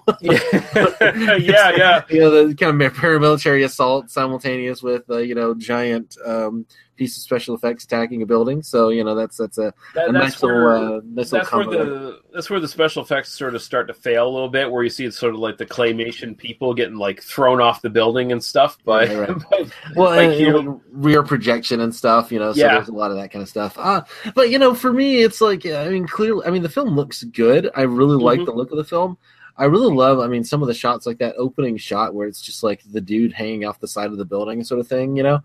kind of paramilitary assault simultaneous with giant piece of special effects attacking a building. So that's a nice little combo. That's where the special effects sort of start to fail a little bit, where you see it's sort of the claymation people getting thrown off the building and stuff. But rear projection and stuff. So there's a lot of that kind of stuff. But for me, it's clearly, the film looks good. I really like the look of the film. I really love, some of the shots, that opening shot where it's just the dude hanging off the side of the building sort of thing, Yeah.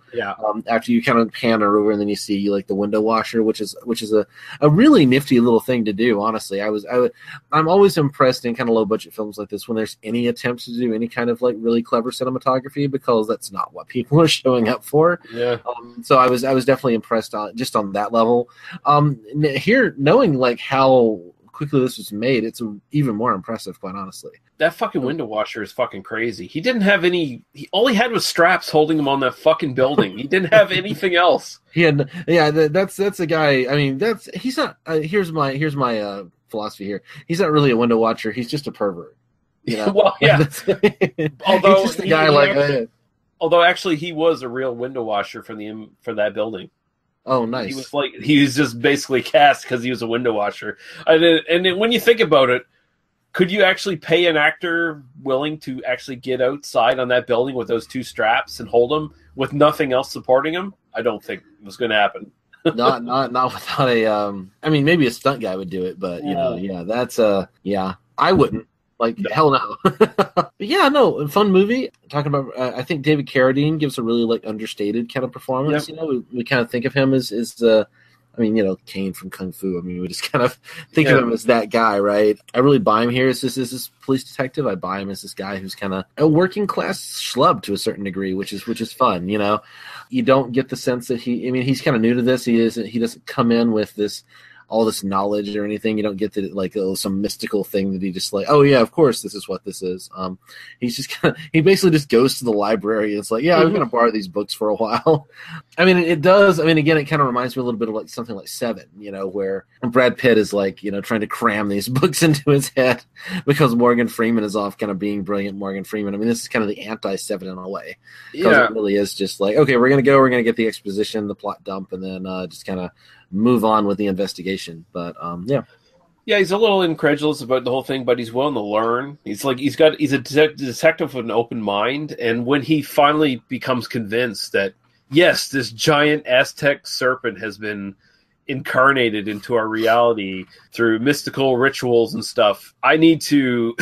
After you kind of pan her over, and then you see the window washer, which is a really nifty little thing to do. Honestly, I'm always impressed in kind of low budget films like this when there's any attempts to do any kind of really clever cinematography, because that's not what people are showing up for. Yeah. So I was definitely impressed on that level. Here, knowing how quickly this was made, it's even more impressive, quite honestly. That fucking window washer is fucking crazy. He didn't have all he had was straps holding him on that fucking building. He didn't have anything else. That's a guy. He's not. Here's my philosophy here. He's not really a window watcher. He's just a pervert. Well, yeah. Although he's just a guy although actually he was a real window washer for that building. Oh, nice. He was just basically cast because he was a window washer. And when you think about it, could you actually pay an actor willing to actually get outside on that building with those two straps and hold him with nothing else supporting him? I don't think it was going to happen. not without a. Maybe a stunt guy would do it, but that's I wouldn't. Hell no. But fun movie. Talking about, I think David Carradine gives a really understated kind of performance. Yep. We kind of think of him as Kane from Kung Fu. We just kind of think of him as that guy, right? I really buy him here as this police detective. I buy him as this guy who's kind of a working class schlub to a certain degree, which is fun. You don't get the sense that he's kind of new to this. He doesn't come in with this all this knowledge or anything. You don't get that like some mystical thing that he just like, oh yeah, of course this is what this is. He's just he basically just goes to the library and it's like, yeah, I'm going to borrow these books for a while. I mean, it does. I mean, again, it kind of reminds me a little bit of like something like Seven, where Brad Pitt is like, trying to cram these books into his head because Morgan Freeman is off kind of being brilliant Morgan Freeman. I mean, this is kind of the anti-Seven in a way. Because it really is just like, okay, we're going to get the exposition, the plot dump, and then just kind of move on with the investigation. But yeah, he's a little incredulous about the whole thing, but he's willing to learn. He's a detective with an open mind, and when he finally becomes convinced that yes, this giant Aztec serpent has been incarnated into our reality through mystical rituals and stuff, I need to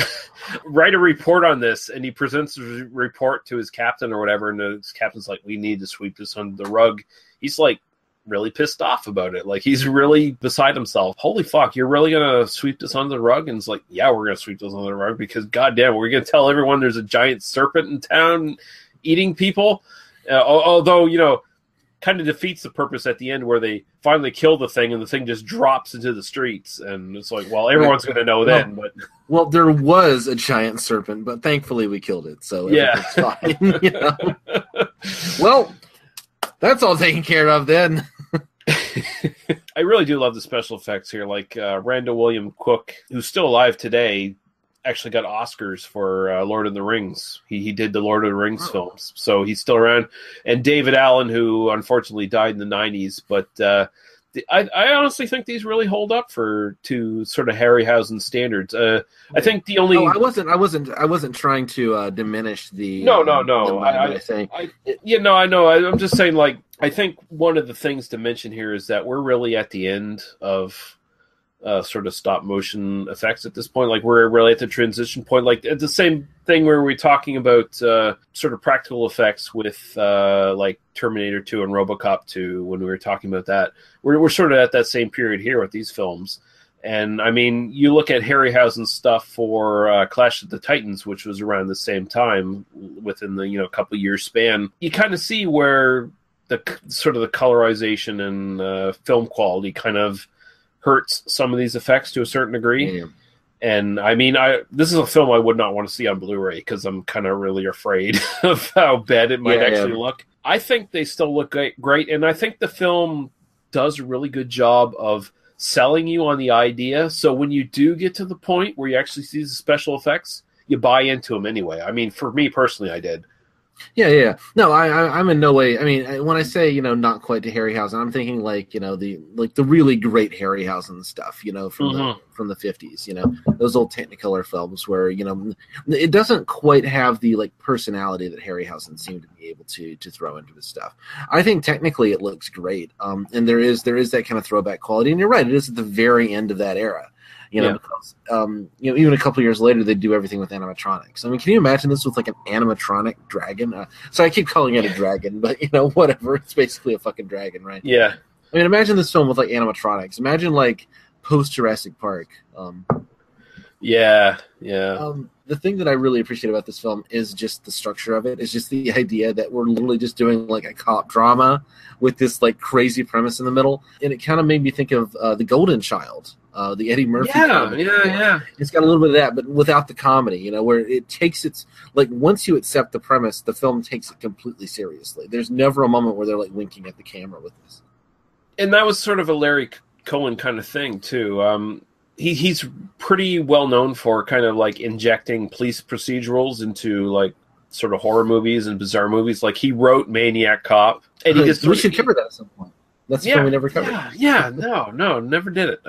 write a report on this. And he presents a report to his captain or whatever, and his captain's like, we need to sweep this under the rug. He's like really pissed off about it. Like, he's really beside himself. Holy fuck, you're really gonna sweep this under the rug? And it's like, yeah, we're gonna sweep this under the rug because goddamn, we're gonna tell everyone there's a giant serpent in town eating people. Although, kind of defeats the purpose at the end where they finally kill the thing and the thing just drops into the streets. And it's like, well, everyone's going to know then. Well, there was a giant serpent, but thankfully we killed it. So it's fine. Well, that's all taken care of then. I really do love the special effects here. Like Randall William Cook, who's still alive today, actually got Oscars for Lord of the Rings. He did the Lord of the Rings films, so he's still around. And David Allen, who unfortunately died in the 90s, but I honestly think these really hold up to sort of Harryhausen standards. I think the only I wasn't trying to diminish the no. I know. I'm just saying, like, I think one of the things to mention here is that we're really at the end of sort of stop motion effects at this point. Like, we're really at the transition point. Like, it's the same thing where we're talking about sort of practical effects with like Terminator 2 and RoboCop 2 when we were talking about that. We're sort of at that same period here with these films. And I mean, you look at Harryhausen's stuff for Clash of the Titans, which was around the same time within the couple years span. You kind of see where the sort of the colorization and film quality kind of hurts some of these effects to a certain degree. Yeah. And I mean, this is a film I would not want to see on Blu-ray because I'm kind of really afraid of how bad it might actually look. I think they still look great, and I think the film does a really good job of selling you on the idea. So when you do get to the point where you actually see the special effects, you buy into them anyway. I mean, for me personally, I did. Yeah. No, I'm in no way. I mean, when I say not quite to Harryhausen, I'm thinking like the really great Harryhausen stuff. From the 50s. Those old Technicolor films where it doesn't quite have the like personality that Harryhausen seemed to be able to throw into this stuff. I think technically it looks great, and there is that kind of throwback quality. And you're right, it is at the very end of that era. Because even a couple years later, they do everything with animatronics. I mean, can you imagine this with like an animatronic dragon? So I keep calling it a dragon, but whatever. It's basically a fucking dragon, right? Yeah. I mean, imagine this film with like animatronics. Imagine like post Jurassic Park. Yeah. The thing that I really appreciate about this film is just the structure of it. It's just the idea that we're literally just doing like a cop drama with this like crazy premise in the middle, and it kind of made me think of The Golden Child. The Eddie Murphy comedy. Yeah. It's got a little bit of that, but without the comedy, where it takes its, like, once you accept the premise, the film takes it completely seriously. There's never a moment where they're, like, winking at the camera with this. And that was sort of a Larry Cohen kind of thing, too. He's pretty well known for kind of, like, injecting police procedurals into, like, sort of horror movies and bizarre movies. Like, he wrote Maniac Cop. And he we should cover that at some point. That's the one we never covered. No, never did it.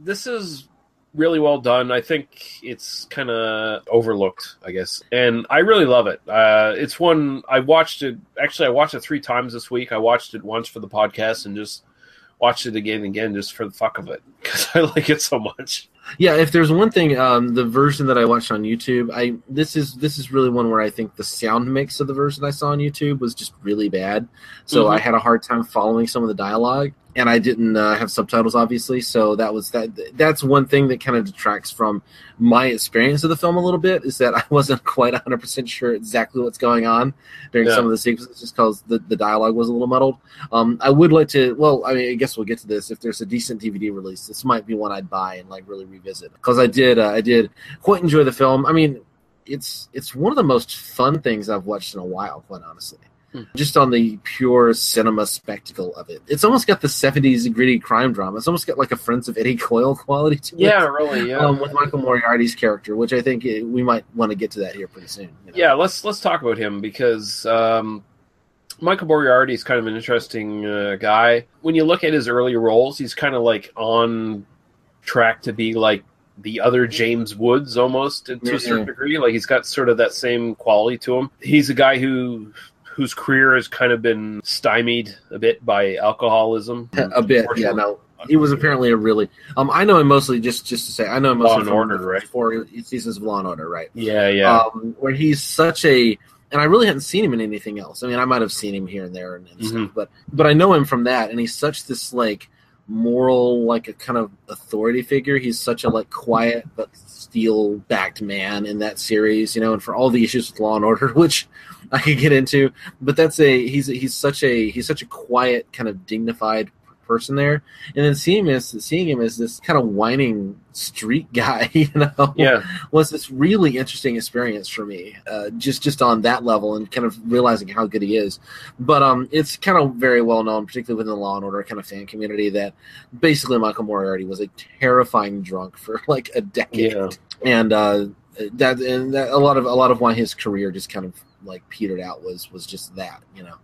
This is really well done. I think it's kind of overlooked, I guess. And I really love it. It's one, I watched it 3 times this week. I watched it once for the podcast and just watched it again and again just for the fuck of it because I like it so much. Yeah, if there's one thing, the version that I watched on YouTube, this is really one where I think the sound mix of the version I saw on YouTube was just really bad. So I had a hard time following some of the dialogue. and I didn't have subtitles, obviously, so that's one thing that kind of detracts from my experience of the film a little bit, is that I wasn't quite 100% sure exactly what's going on during some of the sequences, just because the dialogue was a little muddled. I would like to, I guess we'll get to this. If there's a decent DVD release, this might be one I'd buy and like really revisit, because I did quite enjoy the film. I mean, it's one of the most fun things I've watched in a while, quite honestly. Just on the pure cinema spectacle of it. It's almost got the 70s gritty crime drama. It's almost got like a Friends of Eddie Coyle quality to it. Yeah, really, yeah. With Michael Moriarty's character, which I think we might want to get to that here pretty soon. You know? Yeah, let's talk about him, because Michael Moriarty is kind of an interesting guy. When you look at his early roles, he's kind of like on track to be like the other James Woods almost, to a certain degree. Like, he's got sort of that same quality to him. He's a guy whose career has kind of been stymied a bit by alcoholism. A bit, yeah. No, he was apparently a really. I know him mostly just to say. I know him mostly from Law and Order, right? 4 seasons of Law and Order, right? Yeah. Where he's such a, and I really hadn't seen him in anything else. I mean, I might have seen him here and there and stuff, but I know him from that, and he's such this like moral, like a kind of authority figure. He's such a like quiet but steel-backed man in that series, you know. And for all the issues with Law and Order, which I could get into, but he's such a quiet, kind of dignified person there. And then seeing him as this kind of whining street guy, you know, was this really interesting experience for me, just on that level, and kind of realizing how good he is. But it's kind of very well known, particularly within the Law and Order kind of fan community, that basically Michael Moriarty was a terrifying drunk for like a decade, and that a lot of why his career just kind of like petered out was just that, you know.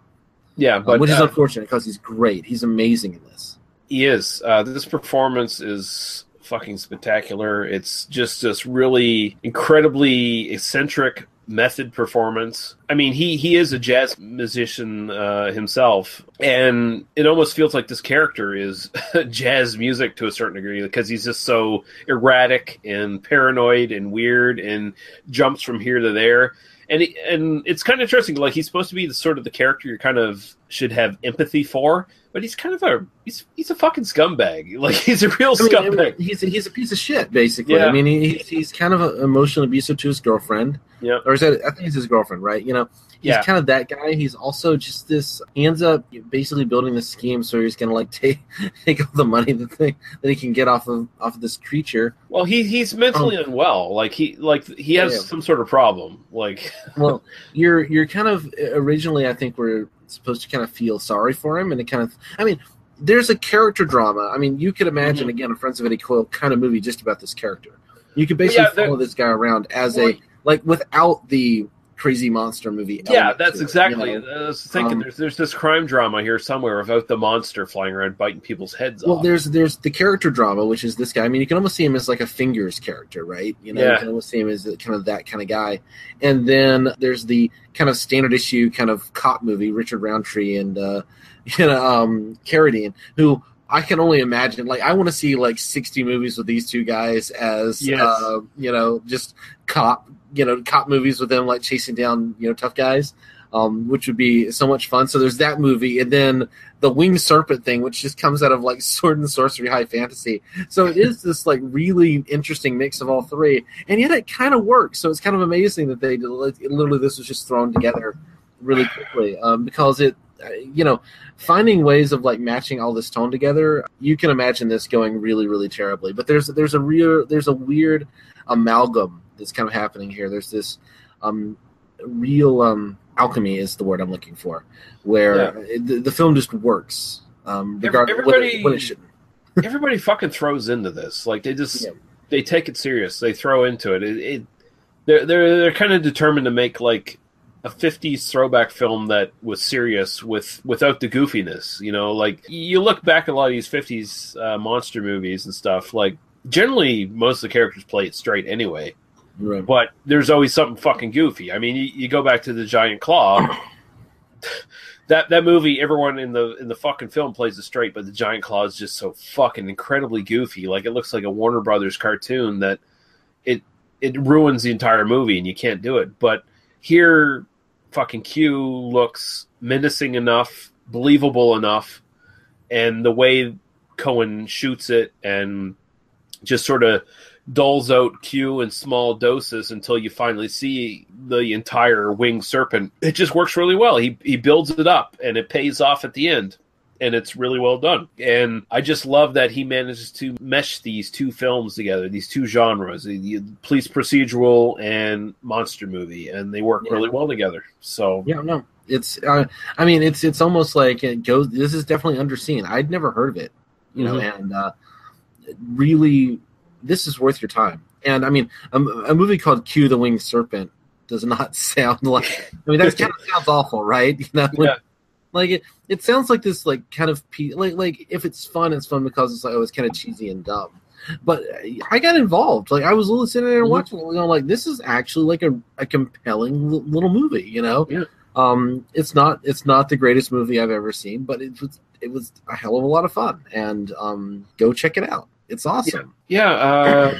Yeah, but which is unfortunate, because he's great. He's amazing in this. He is. This performance is fucking spectacular. It's just this really incredibly eccentric method performance. I mean, he is a jazz musician himself, and it almost feels like this character is jazz music to a certain degree, because he's just so erratic and paranoid and weird and jumps from here to there. And it's kind of interesting. Like, he's supposed to be the sort of the character you kind of should have empathy for, but he's kind of he's a fucking scumbag. Like, he's a real scumbag. He's a piece of shit, basically. Yeah. I mean, he's kind of emotionally abusive to his girlfriend. Yeah. Or is that? I think it's his girlfriend, right? You know, he's kind of that guy. He's also just this. He ends up basically building this scheme, so he's gonna like take all the money that he can get off of this creature. Well, he's mentally unwell. Like he has some sort of problem. Like, well, you're kind of originally, I think, we're supposed to kind of feel sorry for him, and it kind of, I mean, there's a character drama. I mean, you could imagine again a Friends of Eddie Coyle kind of movie just about this character. You could basically follow this guy around as without the crazy monster movie. Yeah, that's exactly. You know? I was thinking there's this crime drama here somewhere without the monster flying around biting people's heads off. Well, there's the character drama, which is this guy. I mean, you can almost see him as like a Fingers character, right? You know, you can almost see him as kind of that kind of guy. And then there's the kind of standard issue kind of cop movie, Richard Roundtree and Carradine, who I can only imagine. Like, I want to see like 60 movies with these two guys as just cop movies with them like chasing down tough guys, which would be so much fun. So there's that movie, and then the Winged Serpent thing, which just comes out of like sword and sorcery high fantasy. So it is this like really interesting mix of all three, and yet it kind of works. So it's kind of amazing that they literally this was just thrown together really quickly, because it. Finding ways of like matching all this tone together, you can imagine this going really, really terribly. But there's a weird amalgam that's kind of happening here. There's this real alchemy is the word I'm looking for, where the film just works. Regardless when it shouldn't. Everybody fucking throws into this. Like, they take it serious. They throw into it. They're kind of determined to make like a 50s throwback film that was serious without the goofiness. Like, you look back at a lot of these 50s monster movies and stuff, like, generally most of the characters play it straight anyway. Right. But there's always something fucking goofy. I mean, you go back to The Giant Claw. that movie, everyone in the fucking film plays it straight, but The Giant Claw is just so fucking incredibly goofy. Like, it looks like a Warner Brothers cartoon that it ruins the entire movie, and you can't do it. But here, fucking Q looks menacing enough, believable enough, and the way Cohen shoots it and just sort of doles out Q in small doses until you finally see the entire Winged Serpent. It just works really well. He builds it up, and it pays off at the end. And it's really well done. And I just love that he manages to mesh these two films together, these two genres, the police procedural and monster movie, and they work really well together. So it's it's almost like it goes. This is definitely underseen. I'd never heard of it, and really, this is worth your time. And I mean, a movie called Q, the Winged Serpent does not sound like. I mean, that kind of sounds awful, right? Like it sounds like this, like kind of like if it's fun because it's like it's kind of cheesy and dumb. But I got involved. Like I was listening and watching it. Like this is actually like a compelling little movie. Yeah. It's not the greatest movie I've ever seen, but it was a hell of a lot of fun. And go check it out. It's awesome. Yeah.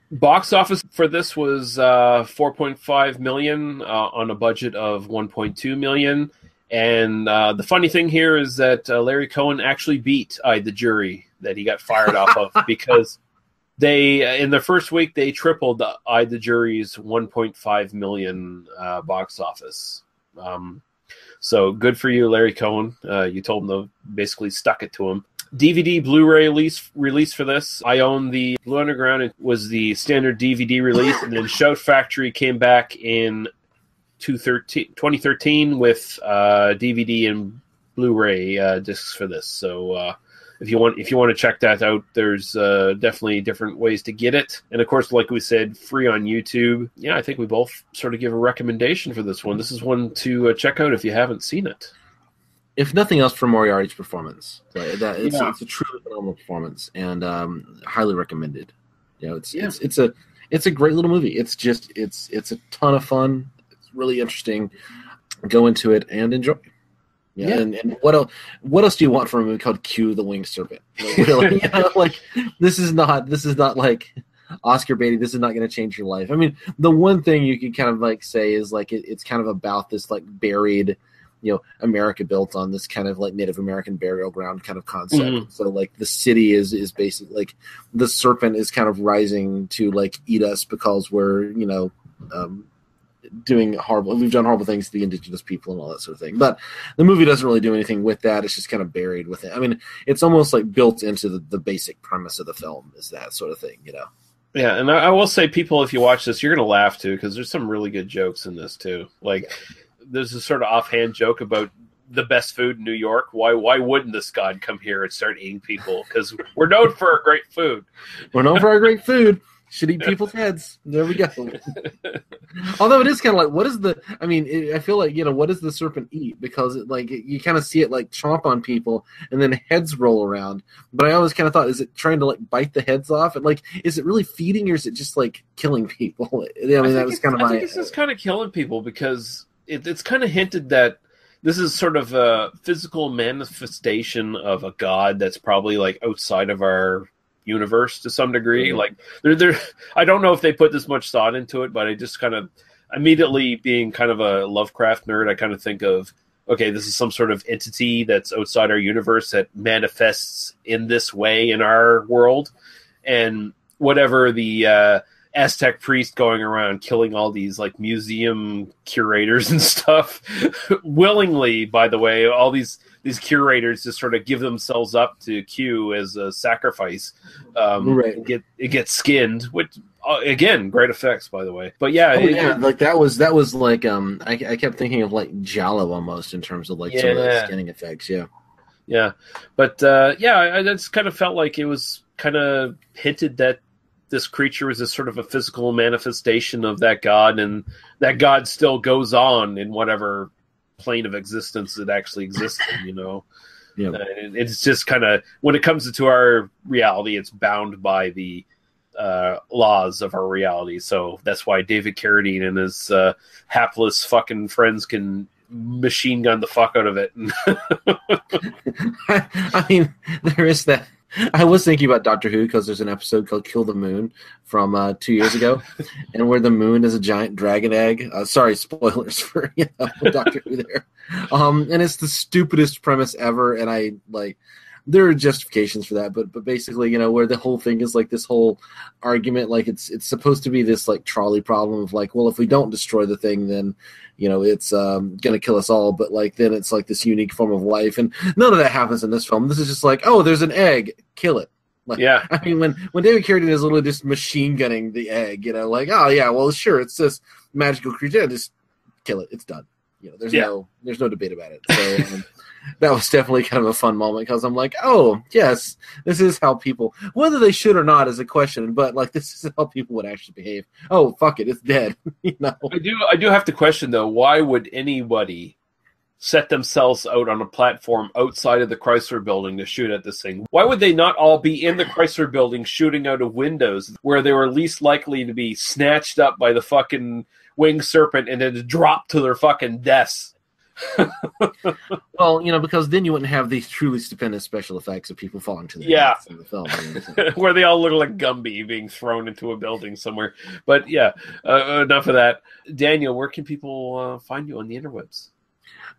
Box office for this was $4.5 million on a budget of $1.2 million. And the funny thing here is that Larry Cohen actually beat the jury that he got fired off of, because they in the first week they tripled the jury's $1.5 million box office. So good for you, Larry Cohen. You told him to basically stuck it to him. DVD Blu-ray release for this. I own the Blue Underground. It was the standard DVD release, and then Shout Factory came back in 2013 with DVD and Blu-ray discs for this. So if you want to check that out, there's definitely different ways to get it. And of course, like we said, free on YouTube. Yeah, I think we both sort of give a recommendation for this one. This is one to check out if you haven't seen it. If nothing else, for Moriarty's performance, it's a truly phenomenal performance, and highly recommended. It's a great little movie. It's a ton of fun. Really interesting. Go into it and enjoy. And what else do you want from a movie called Q, the Winged Serpent? Like, really, this is not like Oscar baiting. This is not going to change your life. I mean, the one thing you could kind of like say is like it's kind of about this like buried, America built on this kind of like Native American burial ground kind of concept. Mm-hmm. So like the city is basically like the serpent is kind of rising to like eat us because we're we've done horrible things to the indigenous people and all that sort of thing. But the movie doesn't really do anything with that. It's just kind of buried with it. I mean, it's almost like built into the basic premise of the film is that sort of thing, Yeah, and I will say, people, if you watch this, you're going to laugh too, because there's some really good jokes in this too. Like, there's a sort of offhand joke about the best food in New York. Why wouldn't this god come here and start eating people? Because we're known for our great food. We're known for our great food. Should eat people's heads. There we go. Although it is kind of like, I feel like, what does the serpent eat? Because you kind of see it like chomp on people and then heads roll around. But I always kind of thought, is it trying to like bite the heads off? And like, is it really feeding or is it just like killing people? I think this is kind of killing people because it's kind of hinted that this is sort of a physical manifestation of a god that's probably like outside of our universe to some degree. Mm-hmm. Like I don't know if they put this much thought into it, but I just kind of immediately, being kind of a Lovecraft nerd, I kind of think of, okay, this is some sort of entity that's outside our universe that manifests in this way in our world. And whatever the Aztec priest going around killing all these like museum curators and stuff willingly, by the way, all these curators just sort of give themselves up to Q as a sacrifice. Right. It gets skinned, which again, great effects, by the way. But like that was like I kept thinking of like Giallo almost in terms of like some of the skinning effects. Yeah. But I just kind of felt like it was kind of hinted that this creature is a sort of a physical manifestation of that god, and that god still goes on in whatever plane of existence it actually exists in, Yeah. It's just kind of, when it comes into our reality, it's bound by the laws of our reality. So that's why David Carradine and his hapless fucking friends can machine gun the fuck out of it. I mean, there is that. I was thinking about Doctor Who because there's an episode called Kill the Moon from 2 years ago, and where the moon is a giant dragon egg. Sorry, spoilers for Doctor Who there. And it's the stupidest premise ever, and I there are justifications for that, but basically, you know, where the whole thing is like this whole argument, like it's supposed to be this like trolley problem of like, well, if we don't destroy the thing, then, you know, it's gonna kill us all. But like then it's like this unique form of life, and none of that happens in this film. This is just like, oh, there's an egg, kill it. Like, yeah, I mean, when David Carradine is literally just machine gunning the egg, you know, like, oh yeah, well, sure, it's this magical creature, just kill it, it's done. You know, there's no debate about it. So that was definitely kind of a fun moment because I'm like, oh yes, this is how people, whether they should or not is a question, but like this is how people would actually behave. Oh fuck it, it's dead. You know, I do have to question though, why would anybody set themselves out on a platform outside of the Chrysler Building to shoot at this thing? Why would they not all be in the Chrysler Building shooting out of windows where they were least likely to be snatched up by the fucking Winged Serpent and then drop to their fucking deaths? Well, you know, because then you wouldn't have these truly stupendous special effects of people falling to their deaths in the film. Where they all look like Gumby being thrown into a building somewhere. But yeah, enough of that. Daniel, where can people find you on the interwebs?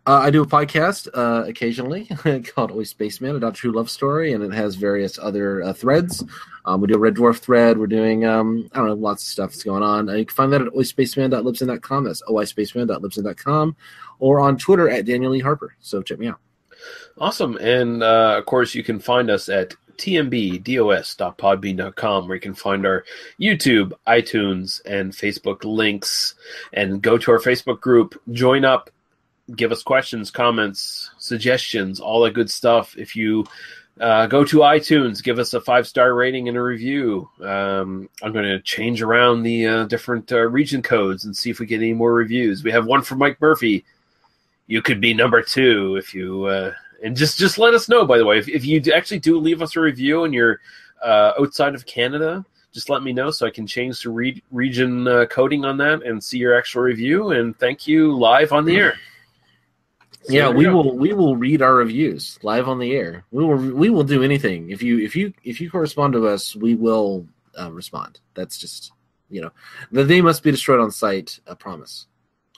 I do a podcast occasionally called Oi Spaceman, a True Love Story, and it has various other threads. We do a Red Dwarf thread. We're doing, I don't know, lots of stuff that's going on. You can find that at oispaceman.libsyn.com. That's oispaceman.libsyn.com, or on Twitter at Daniel E. Harper. So check me out. Awesome. And, of course, you can find us at tmbdos.podbean.com, where you can find our YouTube, iTunes, and Facebook links. And go to our Facebook group, join up, give us questions, comments, suggestions, all that good stuff. If you go to iTunes, give us a 5-star rating and a review. I'm going to change around the different region codes and see if we get any more reviews. We have one from Mike Murphy. You could be number 2 if you and just let us know, by the way. If you actually do leave us a review and you're outside of Canada, just let me know so I can change the region coding on that and see your actual review. And thank you live on the air. So yeah, we will read our reviews live on the air. We will do anything. If you correspond to us, we will respond. That's just, you know, they must be destroyed on site. I promise.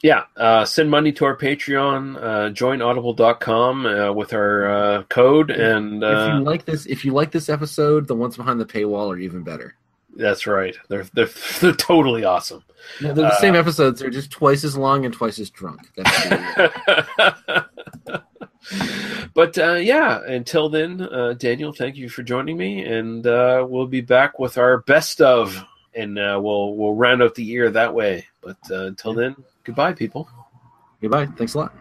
Yeah, send money to our Patreon. Join Audible.com with our code. And if you like this episode, the ones behind the paywall are even better. That's right. They're totally awesome. Yeah, they're the same episodes. They're just twice as long and twice as drunk. But yeah, until then, Daniel, thank you for joining me, and we'll be back with our best of, and we'll round out the year that way. But until then, goodbye, people. Goodbye. Thanks a lot.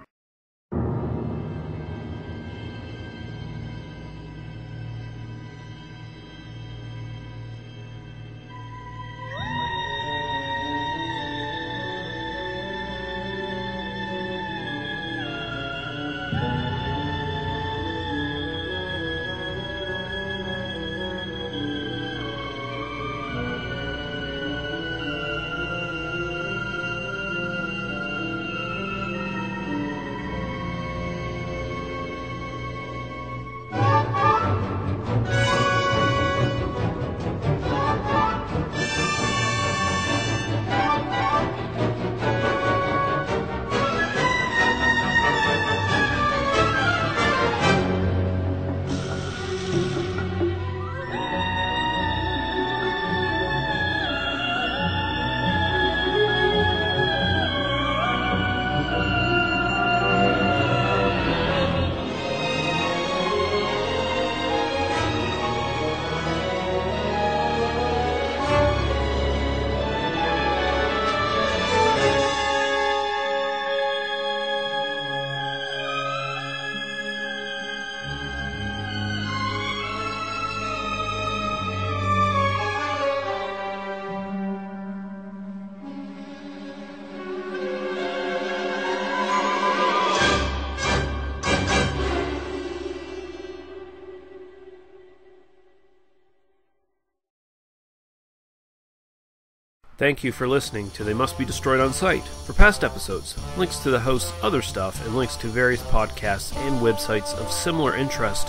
Thank you for listening to They Must Be Destroyed on Sight. For past episodes, links to the host's other stuff, and links to various podcasts and websites of similar interest,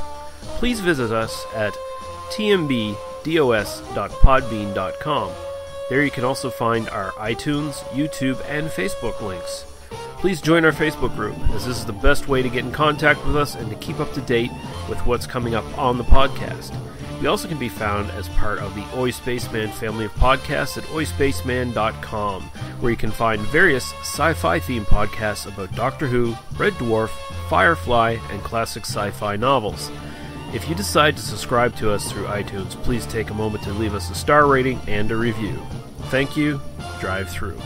please visit us at tmbdos.podbean.com. There you can also find our iTunes, YouTube, and Facebook links. Please join our Facebook group, as this is the best way to get in contact with us and to keep up to date with what's coming up on the podcast. We also can be found as part of the Oi Spaceman family of podcasts at oispaceman.com, where you can find various sci-fi themed podcasts about Doctor Who, Red Dwarf, Firefly, and classic sci-fi novels. If you decide to subscribe to us through iTunes, please take a moment to leave us a star rating and a review. Thank you. Drive through.